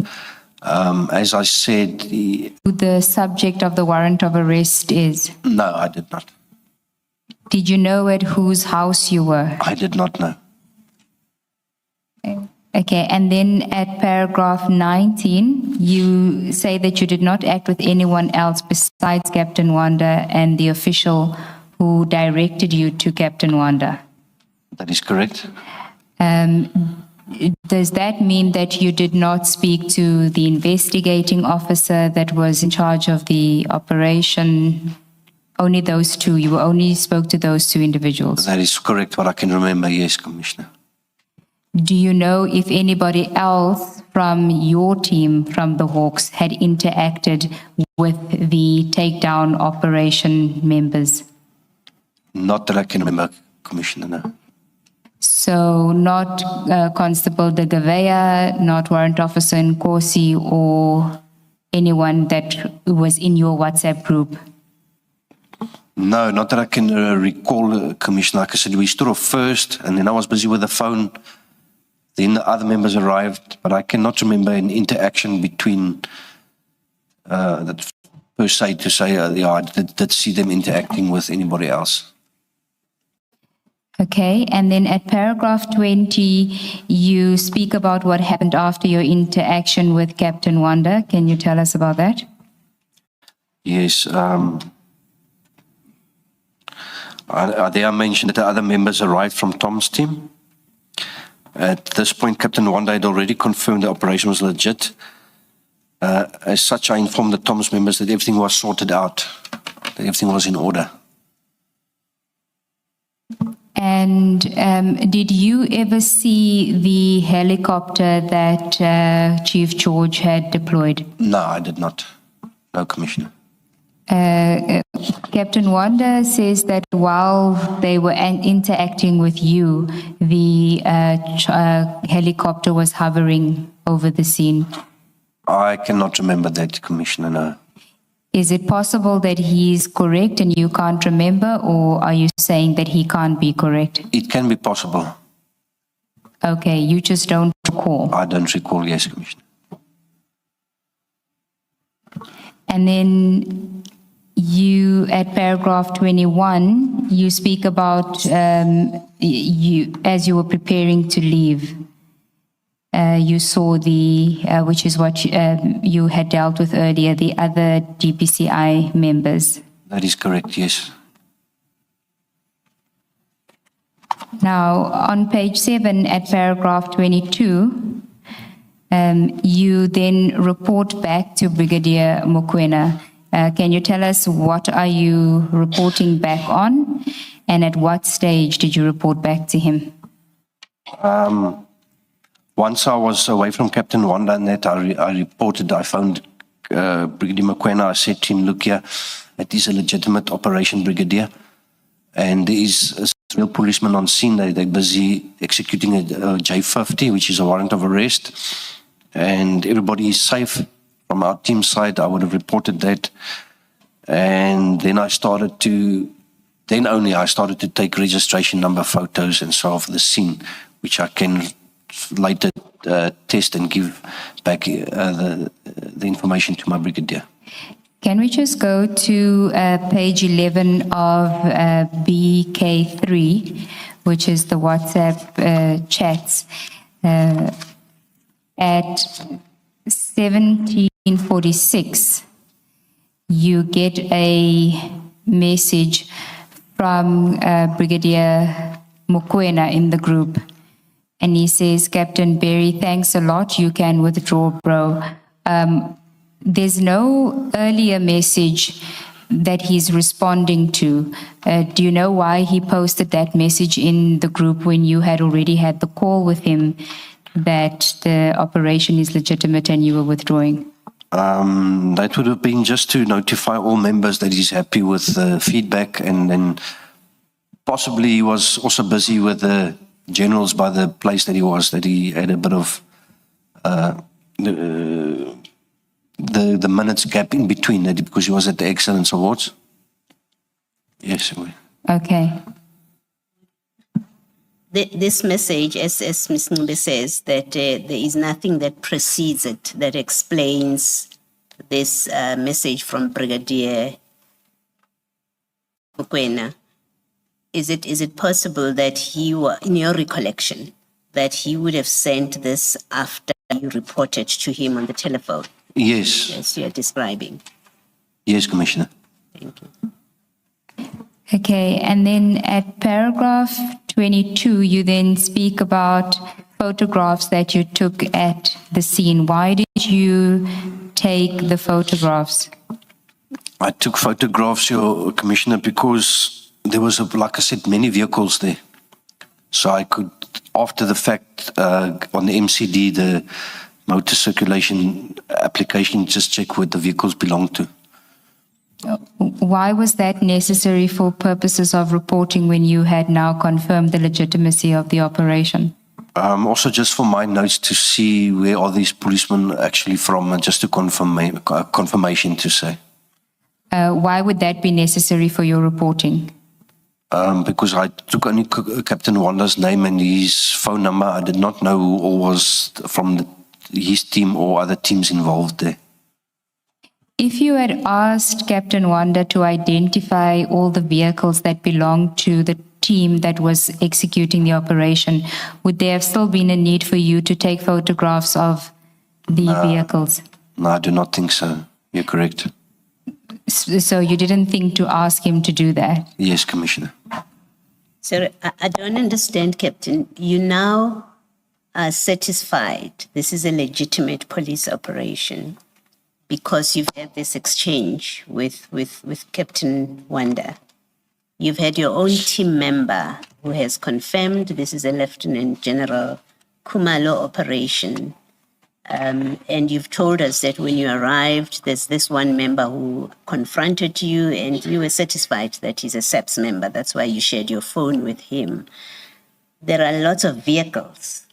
As I said, Who the subject of the warrant of arrest is? no, I did not. Did you know at whose house you were? I did not know. Okay, and then at paragraph 19, you say that you did not act with anyone else besides Captain Wanda and the official who directed you to Captain Wanda. That is correct. Does that mean that you did not speak to the investigating officer that was in charge of the operation? Only those two, you only spoke to those two individuals. That is correct, what I can remember, yes, Commissioner. Do you know if anybody else from your team, from the Hawks, had interacted with the takedown operation members? Not that I can remember, Commissioner, no. So not Constable de Gavea, not Warrant Officer Nkosi, or anyone that was in your WhatsApp group? No, not that I can recall, Commissioner. Like I said, we stood off first, and then I was busy with the phone. Then the other members arrived, but I cannot remember an interaction between, that per se, to say, yeah, I did see them interacting with anybody else. Okay, and then at paragraph 20, you speak about what happened after your interaction with Captain Wanda. Can you tell us about that? Yes. There I mentioned that the other members arrived from Tom's team. At this point, Captain Wanda had already confirmed the operation was legit. As such, I informed the Tom's members that everything was sorted out, that everything was in order. And did you ever see the helicopter that Chief George had deployed? No, I did not. No, Commissioner. Captain Wanda says that while they were interacting with you, the helicopter was hovering over the scene. I cannot remember that, Commissioner, no. Is it possible that he's correct and you can't remember, or are you saying that he can't be correct? It can be possible. Okay, you just don't recall. I don't recall, yes, Commissioner. And then you, at paragraph 21, you speak about you as you were preparing to leave. You saw the, which is what you had dealt with earlier, the other GPCI members. That is correct, yes. Now, on page 7 at paragraph 22, you then report back to Brigadier Mokoena. Can you tell us what are you reporting back on, and at what stage did you report back to him? Once I was away from Captain Wanda and that, I reported, I found Brigadier Mokoena. I said to him, look here, it is a legitimate operation, Brigadier, and there is a real policeman on scene. They're busy executing a J50, which is a warrant of arrest, and everybody is safe. From our team side, I would have reported that, and then I started to take registration number photos and so on of the scene, which I can later test and give back the information to my brigadier. Can we just go to page 11 of BK3, which is the WhatsApp chats, at 1746, you get a message from Brigadier Mokoena in the group. And he says, Captain Berry, thanks a lot. You can withdraw, bro. There's no earlier message that he's responding to. Do you know why he posted that message in the group when you had already had the call with him that the operation is legitimate and you were withdrawing? That would have been just to notify all members that he's happy with the feedback, and then possibly he was also busy with the generals by the place that he had a bit of the minutes gap in between that because he was at the Excellence Awards. Yes. Okay. This message, as Ms. Ngube says, that there is nothing that precedes it that explains this message from Brigadier Mokoena. Is it possible that in your recollection, that he would have sent this after you reported to him on the telephone, Yes, as you're describing? yes, Commissioner. Thank you. Okay, and then at paragraph 22, you then speak about photographs that you took at the scene. Why did you take the photographs? I took photographs, Your Commissioner, because there was, like I said, many vehicles there. So I could, after the fact, on the MCD, the motor circulation application, just check where the vehicles belong to. Why was that necessary for purposes of reporting when you had now confirmed the legitimacy of the operation? Also, just for my notes to see where are these policemen actually from, and just to confirmation to say. Why would that be necessary for your reporting? Because I took only Captain Wanda's name and his phone number. I did not know who all was from his team or other teams involved there. If you had asked Captain Wanda to identify all the vehicles that belonged to the team that was executing the operation, would there have still been a need for you to take photographs of the vehicles? No, I do not think so. You're correct. So you didn't think to ask him to do that? Yes, Commissioner. Sir, I don't understand, Captain. You now are satisfied this is a legitimate police operation because you've had this exchange with Captain Wanda. You've had your own team member who has confirmed this is a Lieutenant General Khumalo operation. And you've told us that when you arrived, there's this one member who confronted you and you were satisfied that he's a SAPS member. That's why you shared your phone with him. There are lots of vehicles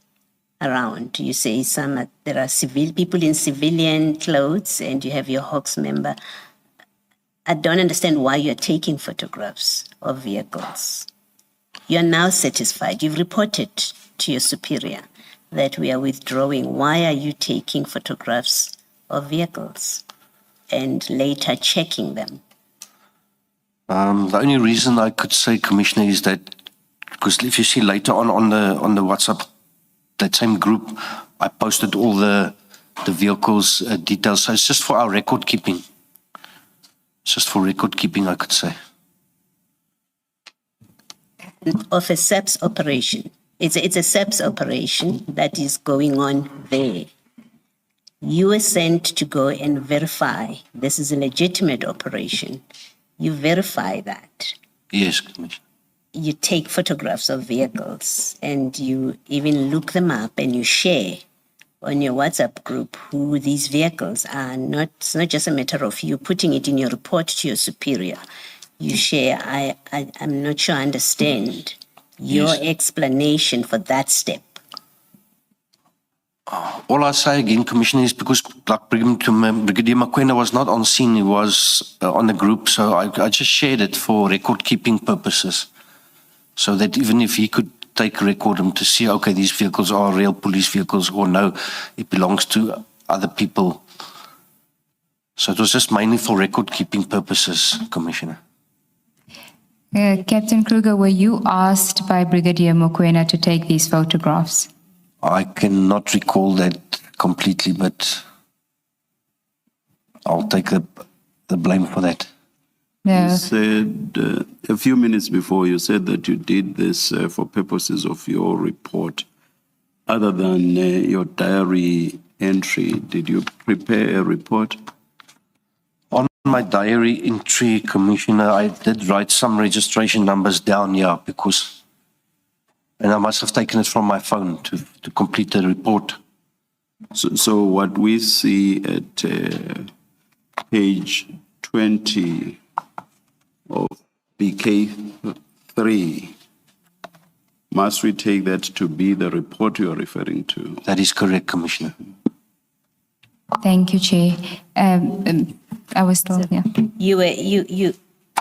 around. You say there are people in civilian clothes and you have your Hawks member. I don't understand why you're taking photographs of vehicles. You're now satisfied. You've reported to your superior that we are withdrawing. Why are you taking photographs of vehicles and later checking them? The only reason I could say, Commissioner, is that because if you see later on the WhatsApp, that same group, I posted all the vehicles details. So it's just for our record keeping. It's just for record keeping, I could say. Of a SAPS operation. It's a SAPS operation that is going on there. You were sent to go and verify this is a legitimate operation. You verify that. Yes, Commissioner. You take photographs of vehicles and you even look them up and you share on your WhatsApp group who these vehicles are. It's not just a matter of you putting it in your report to your superior. You share. I'm not sure I understand your explanation for that step. All I say again, Commissioner, is because like Brigadier Mokoena was not on scene, he was on the group, so I just shared it for record keeping purposes. So that even if he could take record to see, okay, these vehicles are real police vehicles or no, it belongs to other people. So it was just mainly for record keeping purposes, Commissioner. Captain Kruger, were you asked by Brigadier Mokoena to take these photographs? I cannot recall that completely, but I'll take the blame for that. No. You said a few minutes before, you said that you did this for purposes of your report. Other than your diary entry, did you prepare a report? On my diary entry, Commissioner, I did write some registration numbers down, yeah, because, and I must have taken it from my phone to complete the report. So what we see at page 20 of BK3, must we take that to be the report you are referring to? That is correct, Commissioner. Thank you, Chair. I was told, yeah.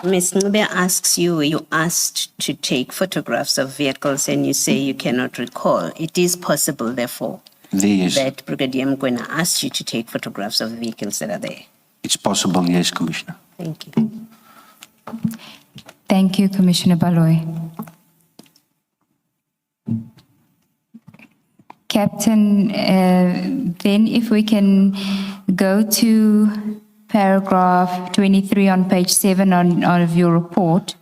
Ms. Ncube asks you, were you asked to take photographs of vehicles and you say you cannot recall. It is possible, therefore, There is. that Brigadier Mkwena asked you to take photographs of vehicles that are there. It's possible, yes, Commissioner. Thank you. Thank you, Commissioner Baloy. Captain, then if we can go to paragraph 23 on page 7 of your report.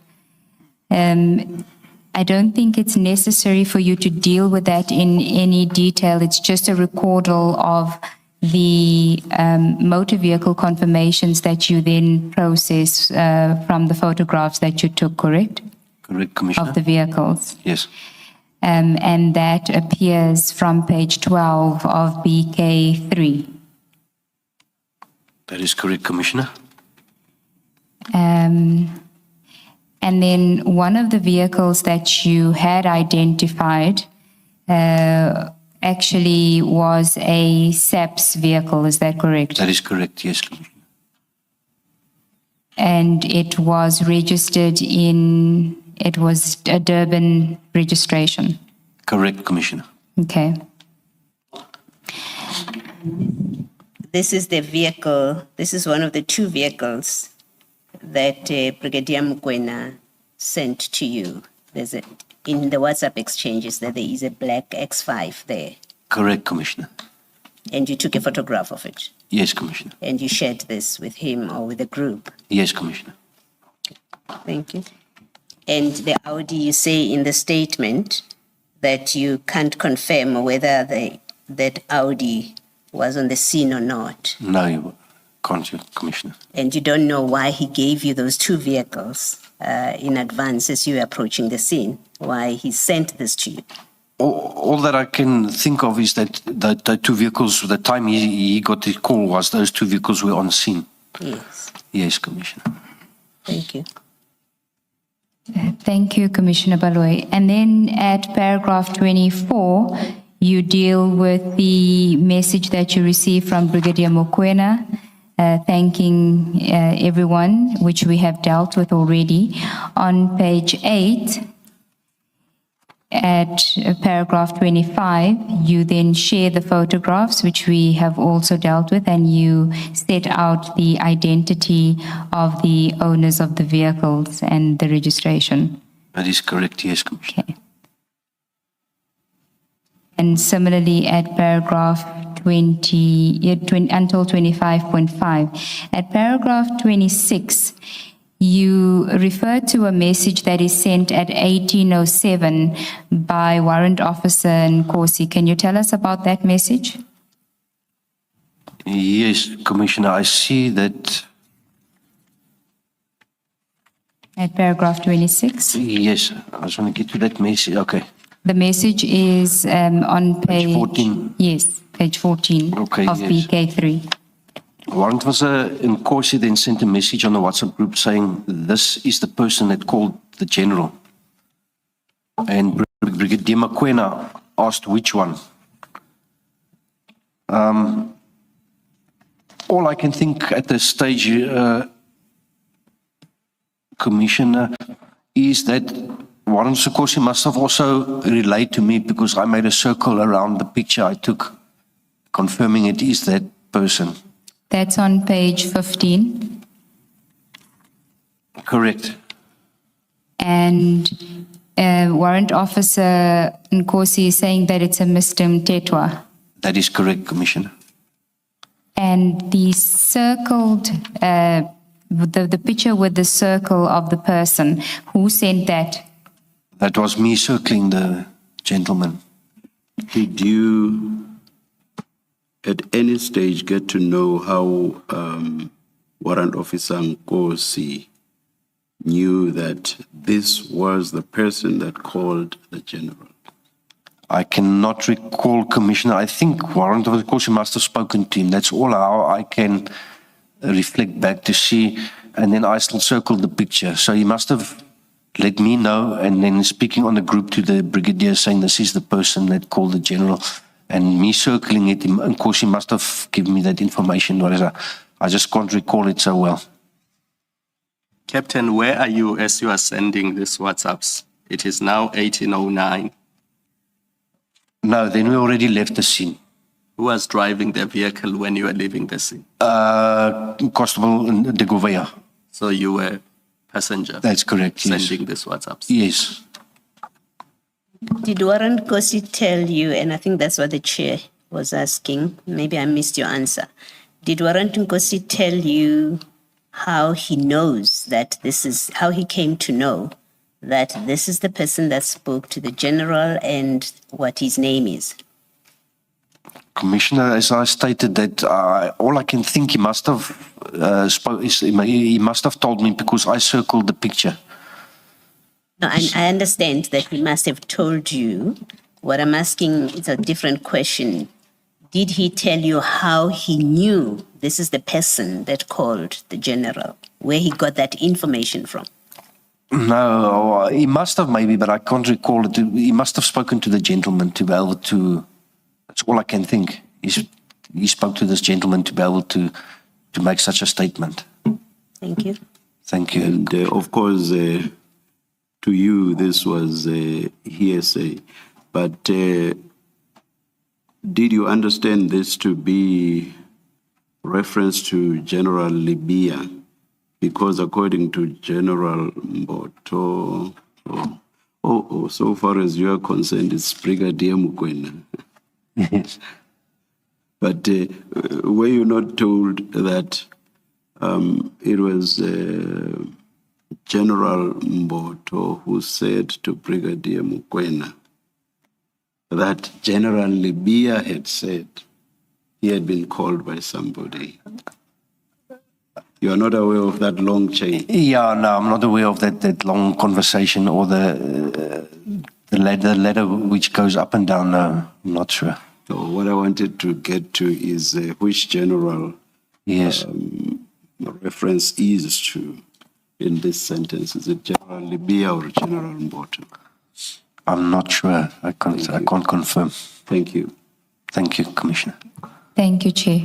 I don't think it's necessary for you to deal with that in any detail. It's just a recordal of the motor vehicle confirmations that you then process from the photographs that you took, correct? Correct, Commissioner. Of the vehicles. Yes. And that appears from page 12 of BK3. That is correct, Commissioner. And then one of the vehicles that you had identified actually was a SAPS vehicle, is that correct? That is correct, yes, Commissioner. And it was registered it was a Durban registration. Correct, Commissioner. Okay. This is the vehicle, this is one of the two vehicles that Brigadier Mkwena sent to you. In the WhatsApp exchanges that there is a black X5 there, Correct, Commissioner. and you took a photograph of it, Yes, Commissioner. and you shared this with him or with the group. Yes, Commissioner. Thank you. And the Audi, you say in the statement that you can't confirm whether that Audi was on the scene or not. No, you can't, Commissioner. And you don't know why he gave you those two vehicles in advance as you were approaching the scene, why he sent this to you. All that I can think of is that the two vehicles, the time he got the call was those two vehicles were on scene. Yes. Yes, Commissioner. Thank you. Thank you, Commissioner Baloy. And then at paragraph 24, you deal with the message that you received from Brigadier Mokoena, thanking everyone, which we have dealt with already. On page 8, at paragraph 25, you then share the photographs, which we have also dealt with, and you set out the identity of the owners of the vehicles and the registration. That is correct, yes, Commissioner. Okay. And similarly at paragraph 20 until 25.5. At paragraph 26, you refer to a message that is sent at 1807 by Warrant Officer Nkosi. Can you tell us about that message? Yes, Commissioner, I see that. At paragraph 26? Yes, I just want to get to that message. Okay. The message is on page 14. Yes, page 14 Okay, of yes. BK3. Warrant Officer Nkosi then sent a message on the WhatsApp group saying, this is the person that called the general. And Brigadier Mokoena asked which one. All I can think at this stage, Commissioner, is that Warrant Officer Nkosi must have also relayed to me because I made a circle around the picture I took, confirming it is that person. That's on page 15. Correct. And Warrant Officer Nkosi is saying that it's a Mr. Mtetwa. That is correct, Commissioner. And the circled, the picture with the circle of the person, who sent that? That was me circling the gentleman. Did you at any stage get to know how Warrant Officer Nkosi knew that this was the person that called the general? I cannot recall, Commissioner. I think Warrant Officer Nkosi must have spoken to him. That's all how I can reflect back to see. And then I still circled the picture. So he must have let me know, and then speaking on the group to the brigadier saying this is the person that called the general. And me circling it, Nkosi must have given me that information. I just can't recall it so well. Captain, where are you as you are sending these WhatsApps? It is now 18:09. No, then we already left the scene. Who was driving the vehicle when you were leaving the scene? Constable de Gouveia. So you were passenger That's correct, yes. sending these WhatsApps. Yes. Did Warrant Kosi tell you, and I think that's what the chair was asking, maybe I missed your answer. Did Warrant Kosi tell you how he knows that this is, how he came to know that this is the person that spoke to the general and what his name is? Commissioner, as I stated, that all I can think he must have he must have told me because I circled the picture. No, I understand that he must have told you. What I'm asking is a different question. Did he tell you how he knew this is the person that called the general, where he got that information from? No, he must have maybe, but I can't recall it. He must have spoken to the gentleman to be able to. That's all I can think. He spoke to this gentleman to be able to make such a statement. Thank you. Thank you. And of course, to you, this was hearsay. But did you understand this to be reference to General Libya? Because according to General Mboto, so far as you are concerned, it's Brigadier Mokoena. Yes. But were you not told that it was General Mboto who said to Brigadier Mokoena that General Libya had said he had been called by somebody? You are not aware of that long chain? Yeah, no, I'm not aware of that long conversation or the letter which goes up and down. No, I'm not sure. So what I wanted to get to is which general Yes. reference is to in this sentence. Is it General Libya or General Mboto? I'm not sure. I can't confirm. Thank you. Thank you, Commissioner. Thank you, Chair.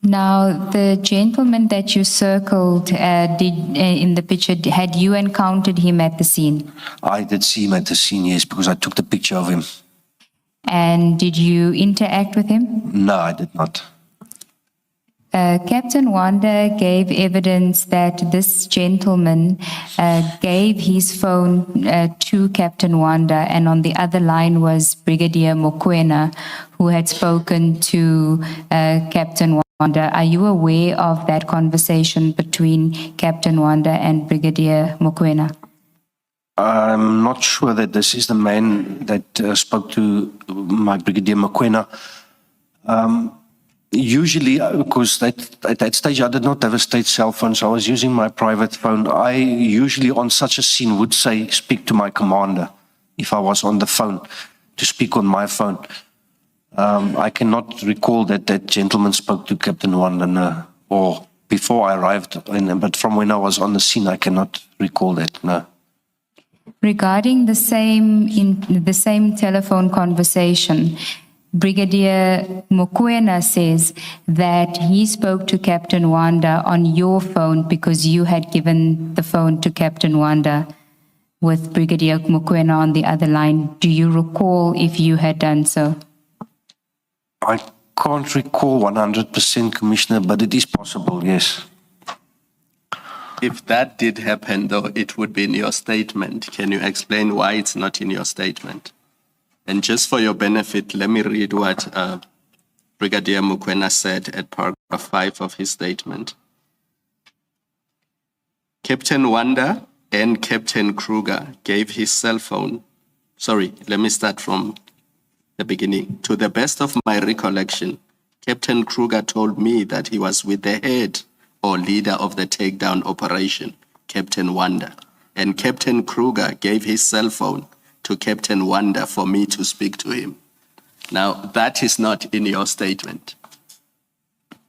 Now, the gentleman that you circled in the picture, had you encountered him at the scene? I did see him at the scene, yes, because I took the picture of him. And did you interact with him? No, I did not. Captain Wanda gave evidence that this gentleman gave his phone to Captain Wanda, and on the other line was Brigadier Mokoena, who had spoken to Captain Wanda. Are you aware of that conversation between Captain Wanda and Brigadier Mokoena? I'm not sure that this is the man that spoke to my Brigadier Mokoena. Usually, because at that stage I did not have a state cell phone, so I was using my private phone. I usually on such a scene would say, speak to my commander, if I was on the phone, to speak on my phone. I cannot recall that that gentleman spoke to Captain Wanda, or before I arrived, but from when I was on the scene, I cannot recall that, no. Regarding the same telephone conversation, Brigadier Mokoena says that he spoke to Captain Wanda on your phone because you had given the phone to Captain Wanda with Brigadier Mokoena on the other line. Do you recall if you had done so? I can't recall 100%, Commissioner, but it is possible, yes. If that did happen, though, it would be in your statement. Can you explain why it's not in your statement? And just for your benefit, let me read what Brigadier Mokoena said at paragraph 5 of his statement. Captain Wanda and Captain Kruger gave his cell phone. Sorry, let me start from the beginning. To the best of my recollection, Captain Kruger told me that he was with the head or leader of the takedown operation, Captain Wanda, and Captain Kruger gave his cell phone to Captain Wanda for me to speak to him. Now, that is not in your statement.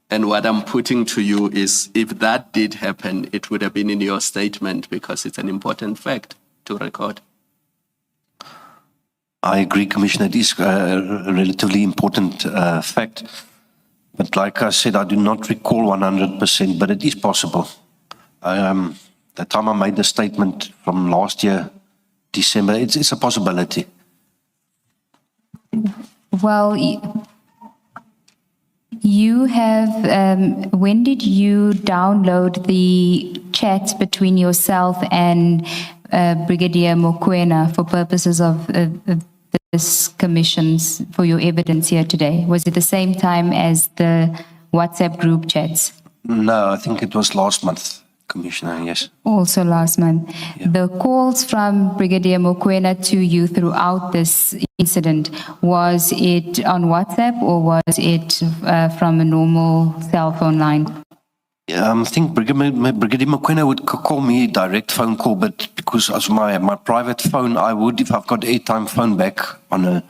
And what I'm putting to you is, if that did happen, it would have been in your statement because it's an important fact to record. I agree, Commissioner. It is a relatively important fact. But like I said, I do not recall 100%, but it is possible. the time I made the statement from last year, December, it's a possibility. Well, you have, when did you download the chats between yourself and Brigadier Mokoena for purposes of this commissions for your evidence here today? Was it the same time as the WhatsApp group chats? No, I think it was last month, Commissioner, yes. Also last month. Yeah. The calls from Brigadier Mokoena to you throughout this incident, was it on WhatsApp or was it from a normal cell phone line? I think Brigadier Mokoena would call me direct phone call, but because as my private phone, I would, if I've got airtime, phone back on a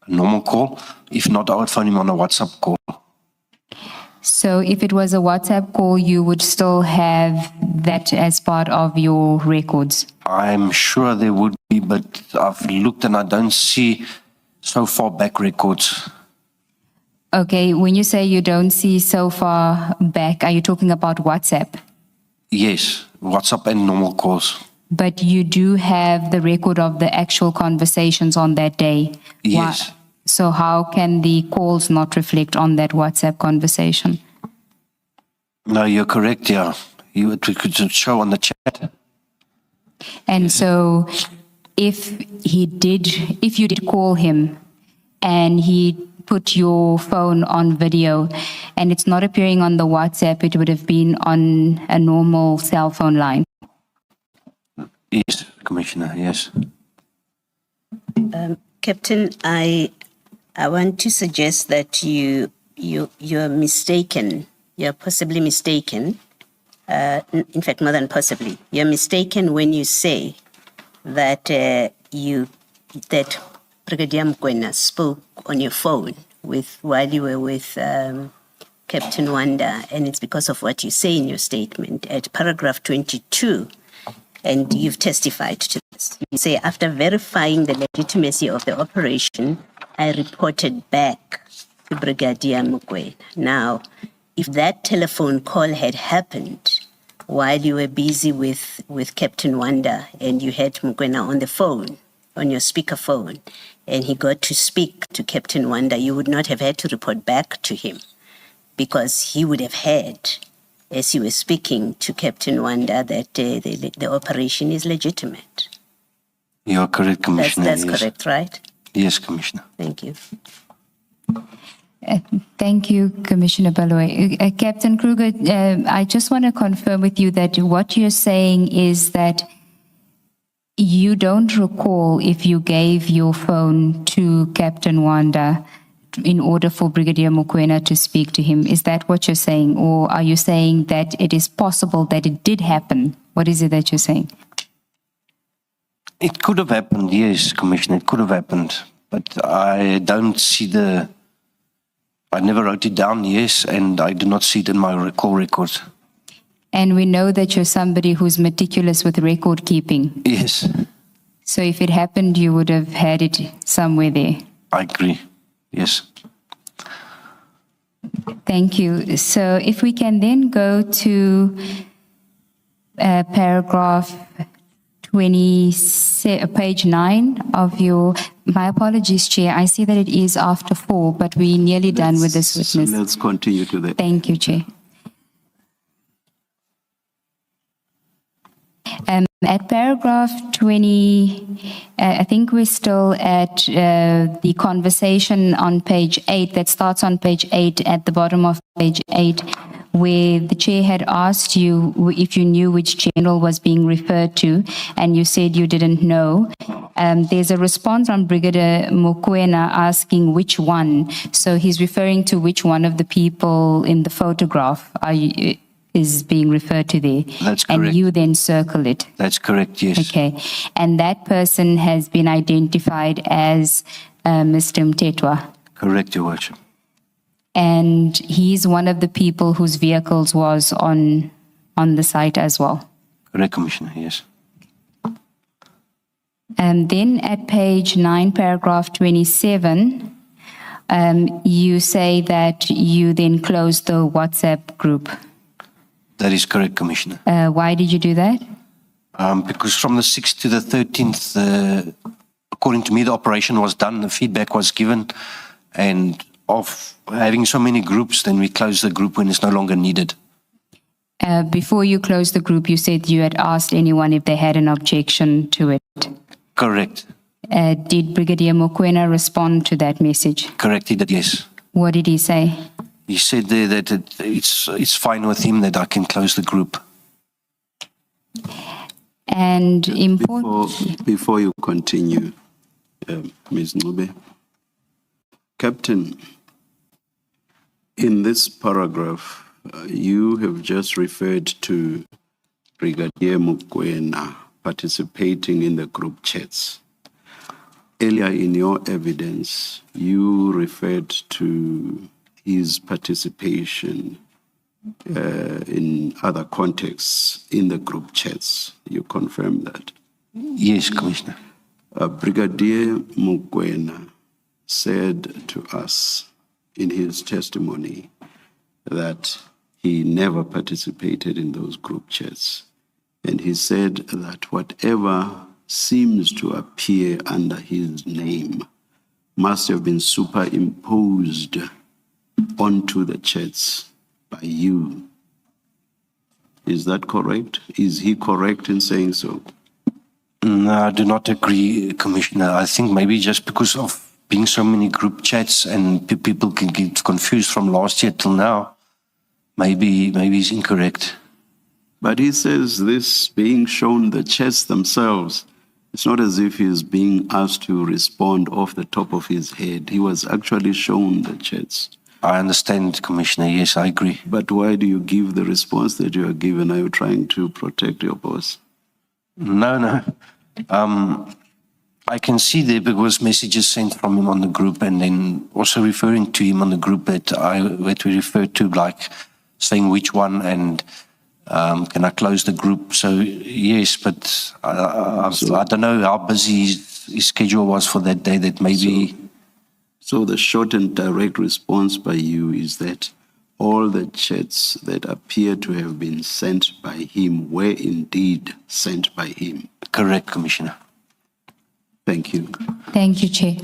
normal call. If not, I would phone him on a WhatsApp call. So if it was a WhatsApp call, you would still have that as part of your records? I'm sure there would be, but I've looked and I don't see so far back records. Okay, when you say you don't see so far back, are you talking about WhatsApp? Yes, WhatsApp and normal calls. But you do have the record of the actual conversations on that day? Yes. So how can the calls not reflect on that WhatsApp conversation? No, you're correct, yeah. It could show on the chat. And so if you did call him and he put your phone on video and it's not appearing on the WhatsApp, it would have been on a normal cell phone line. Yes, Commissioner, yes. Captain, I want to suggest that you're mistaken. You're possibly mistaken. In fact, more than possibly, you're mistaken when you say that that Brigadier Mokoena spoke on your phone while you were with Captain Wanda, and it's because of what you say in your statement at paragraph 22. And you've testified to this. You say, after verifying the legitimacy of the operation, I reported back to Brigadier Mokoena. Now, if that telephone call had happened while you were busy with Captain Wanda and you had Mokoena on the phone, on your speakerphone, and he got to speak to Captain Wanda, you would not have had to report back to him because he would have heard, as you were speaking to Captain Wanda, that the operation is legitimate. You are correct, Commissioner. That's yes. correct, right? Yes, Commissioner. Thank you. Thank you, Commissioner Baloyi. Captain Kruger, I just want to confirm with you that what you're saying is that you don't recall if you gave your phone to Captain Wanda in order for Brigadier Mokoena to speak to him. Is that what you're saying? Or are you saying that it is possible that it did happen? What is it that you're saying? It could have happened, yes, Commissioner, it could have happened. But I don't see I never wrote it down, yes, and I do not see it in my call records. And we know that you're somebody who's meticulous with record keeping. Yes, So if it happened, you would have had it somewhere there. I agree, yes. Thank you. So if we can then go to paragraph page 9 of your, my apologies, Chair. I see that it is after 4, but we're nearly done with this witness. Let's continue to that. Thank you, Chair. At paragraph 20, I think we're still at the conversation on page 8 that starts on page 8 at the bottom of page 8, where the chair had asked you if you knew which general was being referred to, and you said you didn't know. There's a response from Brigadier Mokoena asking which one. So he's referring to which one of the people in the photograph is being referred to there. That's correct. And you then circle it. That's correct, yes. Okay. And that person has been identified as Mr. Mtetwa. Correct, Your Worship. And he's one of the people whose vehicles was on the site as well. Correct, Commissioner, yes. And then at page 9, paragraph 27, you say that you then closed the WhatsApp group. That is correct, Commissioner. Why did you do that? Because from the 6th to the 13th, according to me, the operation was done, the feedback was given, and of having so many groups, then we close the group when it's no longer needed. Before you closed the group, you said you had asked anyone if they had an objection to it. Correct. Did Brigadier Mokoena respond to that message? Correct, he did, yes. What did he say? He said there that it's fine with him that I can close the group. And Before you continue, Ms. Ncube, Captain, in this paragraph, you have just referred to Brigadier Mokoena participating in the group chats. Earlier in your evidence, you referred to his participation in other contexts in the group chats. You confirm that? Yes, Commissioner. Brigadier Mokoena said to us in his testimony that he never participated in those group chats. And he said that whatever seems to appear under his name must have been superimposed onto the chats by you. Is that correct? Is he correct in saying so? No, I do not agree, Commissioner. I think maybe just because of being so many group chats and people can get confused from last year till now, maybe he's incorrect. But he says this being shown the chats themselves, it's not as if he's being asked to respond off the top of his head. He was actually shown the chats. I understand, Commissioner. Yes, I agree. But why do you give the response that you are given? Are you trying to protect your boss? No. I can see there because messages sent from him on the group and then also referring to him on the group that we referred to, like saying which one and can I close the group? So yes, but I don't know how busy his schedule was for that day that maybe... So the short and direct response by you is that all the chats that appear to have been sent by him were indeed sent by him. Correct, Commissioner. Thank you. Thank you, Chair.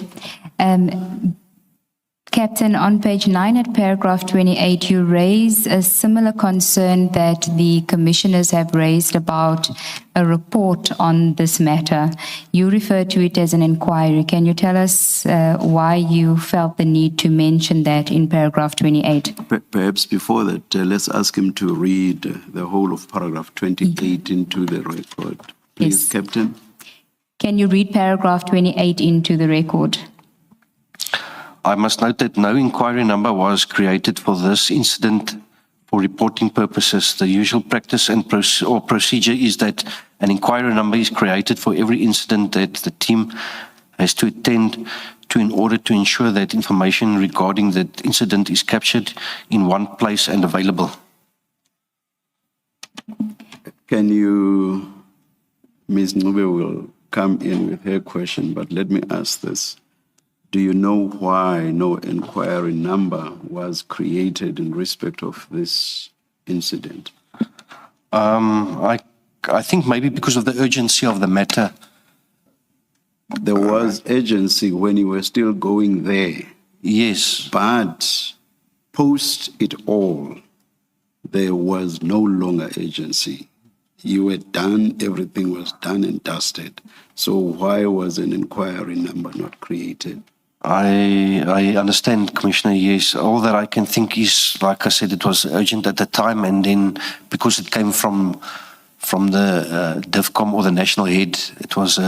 Captain, on page 9 at paragraph 28, you raise a similar concern that the commissioners have raised about a report on this matter. You refer to it as an inquiry. Can you tell us why you felt the need to mention that in paragraph 28? Perhaps before that, let's ask him to read the whole of paragraph 28 into the record. Please, Yes. Captain. Can you read paragraph 28 into the record? I must note that no inquiry number was created for this incident for reporting purposes. The usual practice and procedure is that an inquiry number is created for every incident that the team has to attend to in order to ensure that information regarding that incident is captured in one place and available. Can you, Ms. Ncube will come in with her question, but let me ask this. Do you know why no inquiry number was created in respect of this incident? I think maybe because of the urgency of the matter. There was urgency when you were still going there, Yes, but post it all, there was no longer urgency. You were done, everything was done and dusted. So why was an inquiry number not created? I understand, Commissioner, yes. All that I can think is, like I said, it was urgent at the time, and then because it came from the DIVCOM or the national head, it was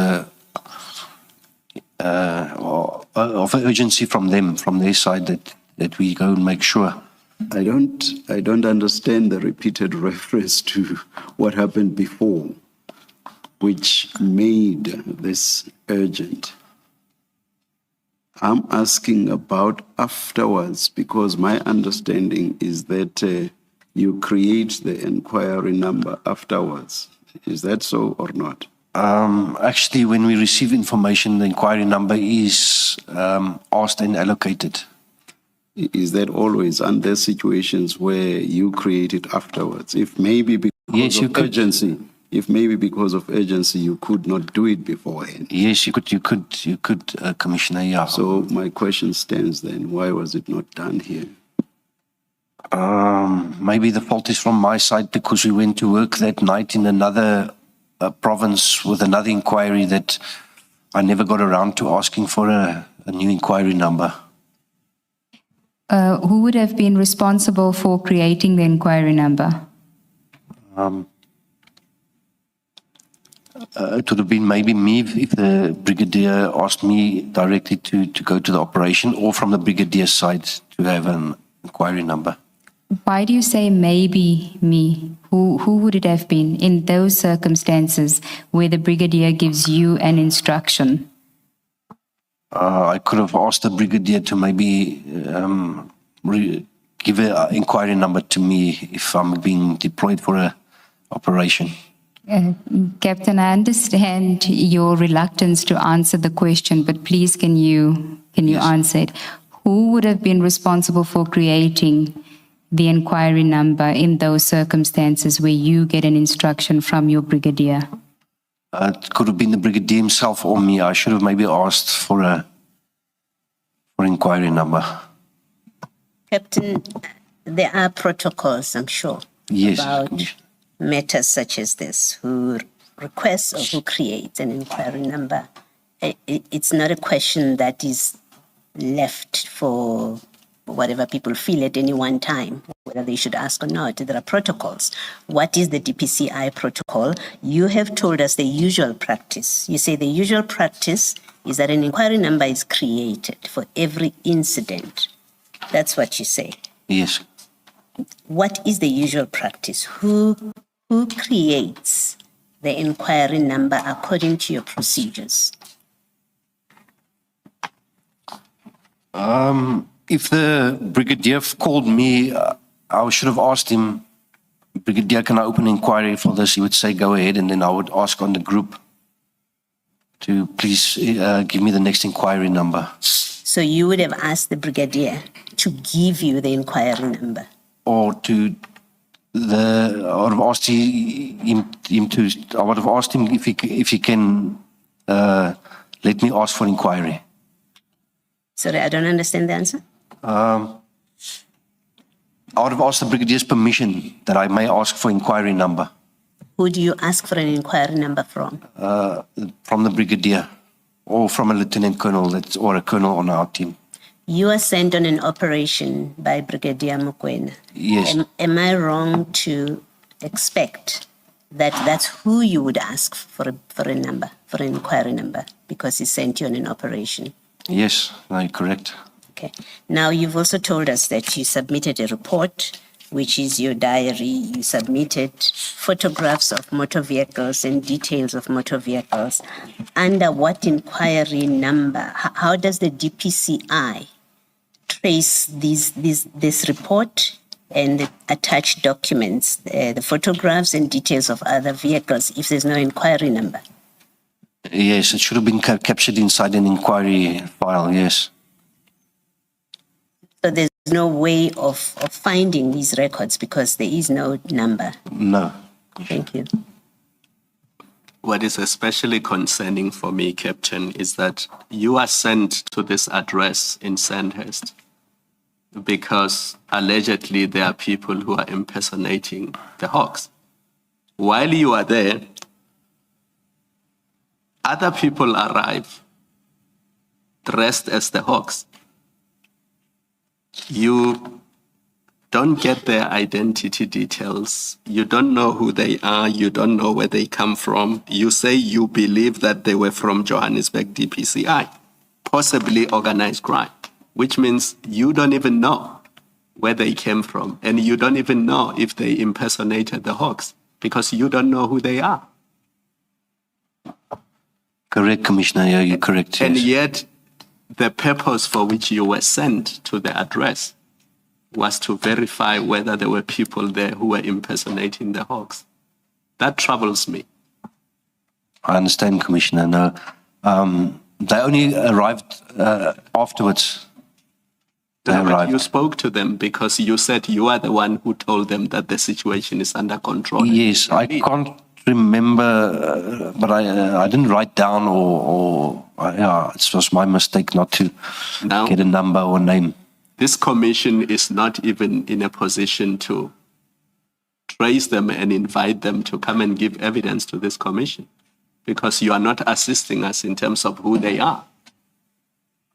of urgency from them, from their side, that we go and make sure. I don't understand the repeated reference to what happened before, which made this urgent. I'm asking about afterwards because my understanding is that you create the inquiry number afterwards. Is that so or not? Actually, when we receive information, the inquiry number is asked and allocated. Is that always under situations where you create it afterwards? If maybe because Yes, you of could. urgency, if maybe because of urgency you could not do it beforehand. Yes, you could, Commissioner, yeah. So my question stands then, why was it not done here? Maybe the fault is from my side because we went to work that night in another province with another inquiry that I never got around to asking for a new inquiry number. Who would have been responsible for creating the inquiry number? It would have been maybe me if the brigadier asked me directly to go to the operation, or from the brigadier's side to have an inquiry number. Why do you say maybe me? Who would it have been in those circumstances where the brigadier gives you an instruction? I could have asked the brigadier to maybe give an inquiry number to me if I'm being deployed for an operation. Captain, I understand your reluctance to answer the question, but please can you answer it? Who would have been responsible for creating the inquiry number in those circumstances where you get an instruction from your brigadier? It could have been the brigadier himself or me. I should have maybe asked for an inquiry number. Captain, there are protocols, I'm sure, Yes, about Commissioner. matters such as this, who requests or who creates an inquiry number. It's not a question that is left for whatever people feel at any one time, whether they should ask or not. There are protocols. What is the DPCI protocol? You have told us the usual practice. You say the usual practice is that an inquiry number is created for every incident. That's what you say. Yes. What is the usual practice? Who creates the inquiry number according to your procedures? If the brigadier called me, I should have asked him, Brigadier, can I open an inquiry for this? He would say, go ahead, and then I would ask on the group to please give me the next inquiry number. So you would have asked the brigadier to give you the inquiry number. Or I would have asked him if he can let me ask for inquiry. Sorry, I don't understand the answer. I would have asked the brigadier's permission that I may ask for inquiry number. Who do you ask for an inquiry number from? From the brigadier or from a lieutenant colonel or a colonel on our team. You are sent on an operation by Brigadier Mokoena. Yes. Am I wrong to expect that that's who you would ask for a number, for an inquiry number, because he sent you on an operation? Yes, no, correct. Okay. Now, you've also told us that you submitted a report, which is your diary. You submitted photographs of motor vehicles and details of motor vehicles. Under what inquiry number? How does the DPCI trace this report and the attached documents, the photographs and details of other vehicles, if there's no inquiry number? Yes, it should have been captured inside an inquiry file, yes. So there's no way of finding these records because there is no number. No. Thank you. What is especially concerning for me, Captain, is that you are sent to this address in Sandhurst because allegedly there are people who are impersonating the Hawks. While you are there, other people arrive dressed as the Hawks. You don't get their identity details. You don't know who they are. You don't know where they come from. You say you believe that they were from Johannesburg DPCI, possibly organized crime, which means you don't even know where they came from. And you don't even know if they impersonated the Hawks because you don't know who they are. Correct, Commissioner. Yeah, you're correct. And Yes. yet, the purpose for which you were sent to the address was to verify whether there were people there who were impersonating the Hawks. That troubles me. I understand, Commissioner. No, they only arrived afterwards. They No, but arrived. you spoke to them because you said you are the one who told them that the situation is under control. Yes, I can't remember, but I didn't write down yeah, it was my mistake not to Now- get a number or name. This commission is not even in a position to trace them and invite them to come and give evidence to this commission because you are not assisting us in terms of who they are.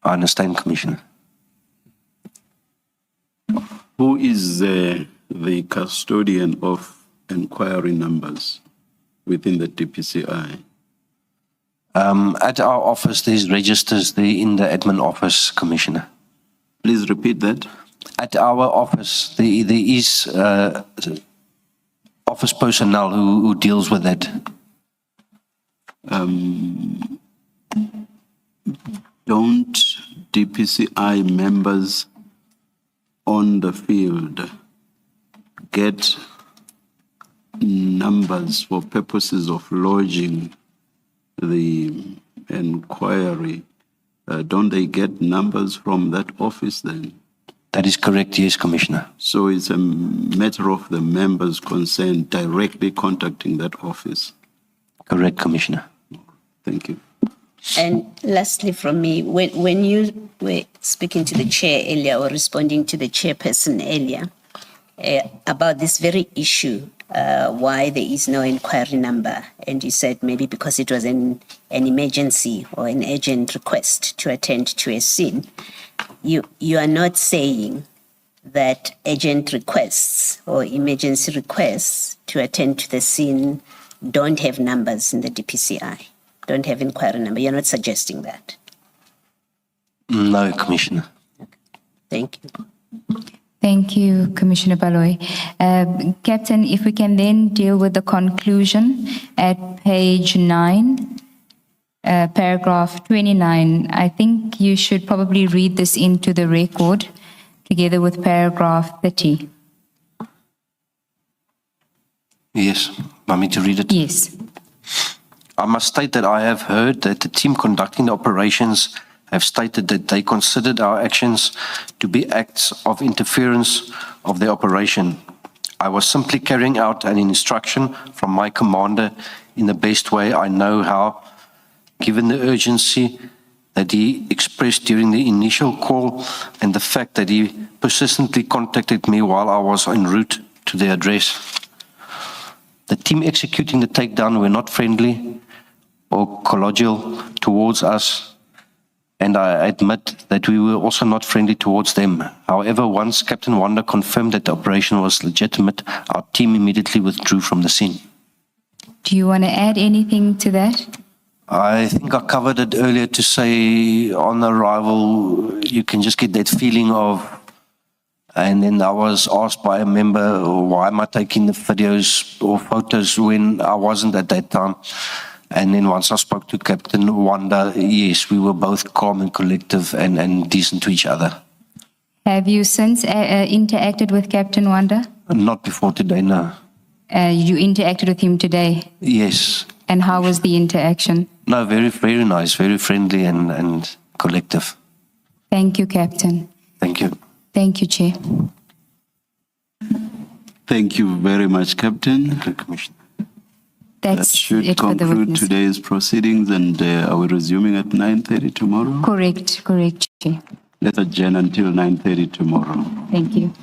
I understand, Commissioner. Who is the custodian of inquiry numbers within the DPCI? At our office, there's registers there in the admin office, Commissioner. Please repeat that. At our office, there is office personnel who deals with that. Don't DPCI members on the field get numbers for purposes of lodging the inquiry? Don't they get numbers from that office then? That is correct, yes, Commissioner. So it's a matter of the members concerned directly contacting that office. Correct, Commissioner. Thank you. And lastly from me, when you were speaking to the chair earlier or responding to the chairperson earlier about this very issue, why there is no inquiry number, and you said maybe because it was an emergency or an urgent request to attend to a scene, you are not saying that urgent requests or emergency requests to attend to the scene don't have numbers in the DPCI, don't have inquiry number. You're not suggesting that. No, Commissioner. Thank you. Thank you, Commissioner Baloy. Captain, if we can then deal with the conclusion at page 9, paragraph 29. I think you should probably read this into the record together with paragraph 30. Yes, want me to read it? Yes. I must state that I have heard that the team conducting the operations have stated that they considered our actions to be acts of interference of the operation. I was simply carrying out an instruction from my commander in the best way I know how, given the urgency that he expressed during the initial call and the fact that he persistently contacted me while I was en route to the address. The team executing the takedown were not friendly or collegial towards us, and I admit that we were also not friendly towards them. However, once Captain Wanda confirmed that the operation was legitimate, our team immediately withdrew from the scene. Do you want to add anything to that? I think I covered it earlier to say on arrival, you can just get that feeling of, and then I was asked by a member, why am I taking the videos or photos when I wasn't at that time? And then once I spoke to Captain Wanda, yes, we were both calm and collective and decent to each other. Have you since interacted with Captain Wanda? Not before today, no. You interacted with him today? Yes. And how was the interaction? No, very, very nice, very friendly and collective. Thank you, Captain. Thank you. Thank you, Chair. Thank you very much, Captain. Commissioner. That That's should it for the conclude witness. today's proceedings, and are we resuming at 9:30 tomorrow? Correct, Chair. Let's adjourn until 9:30 tomorrow. Thank you.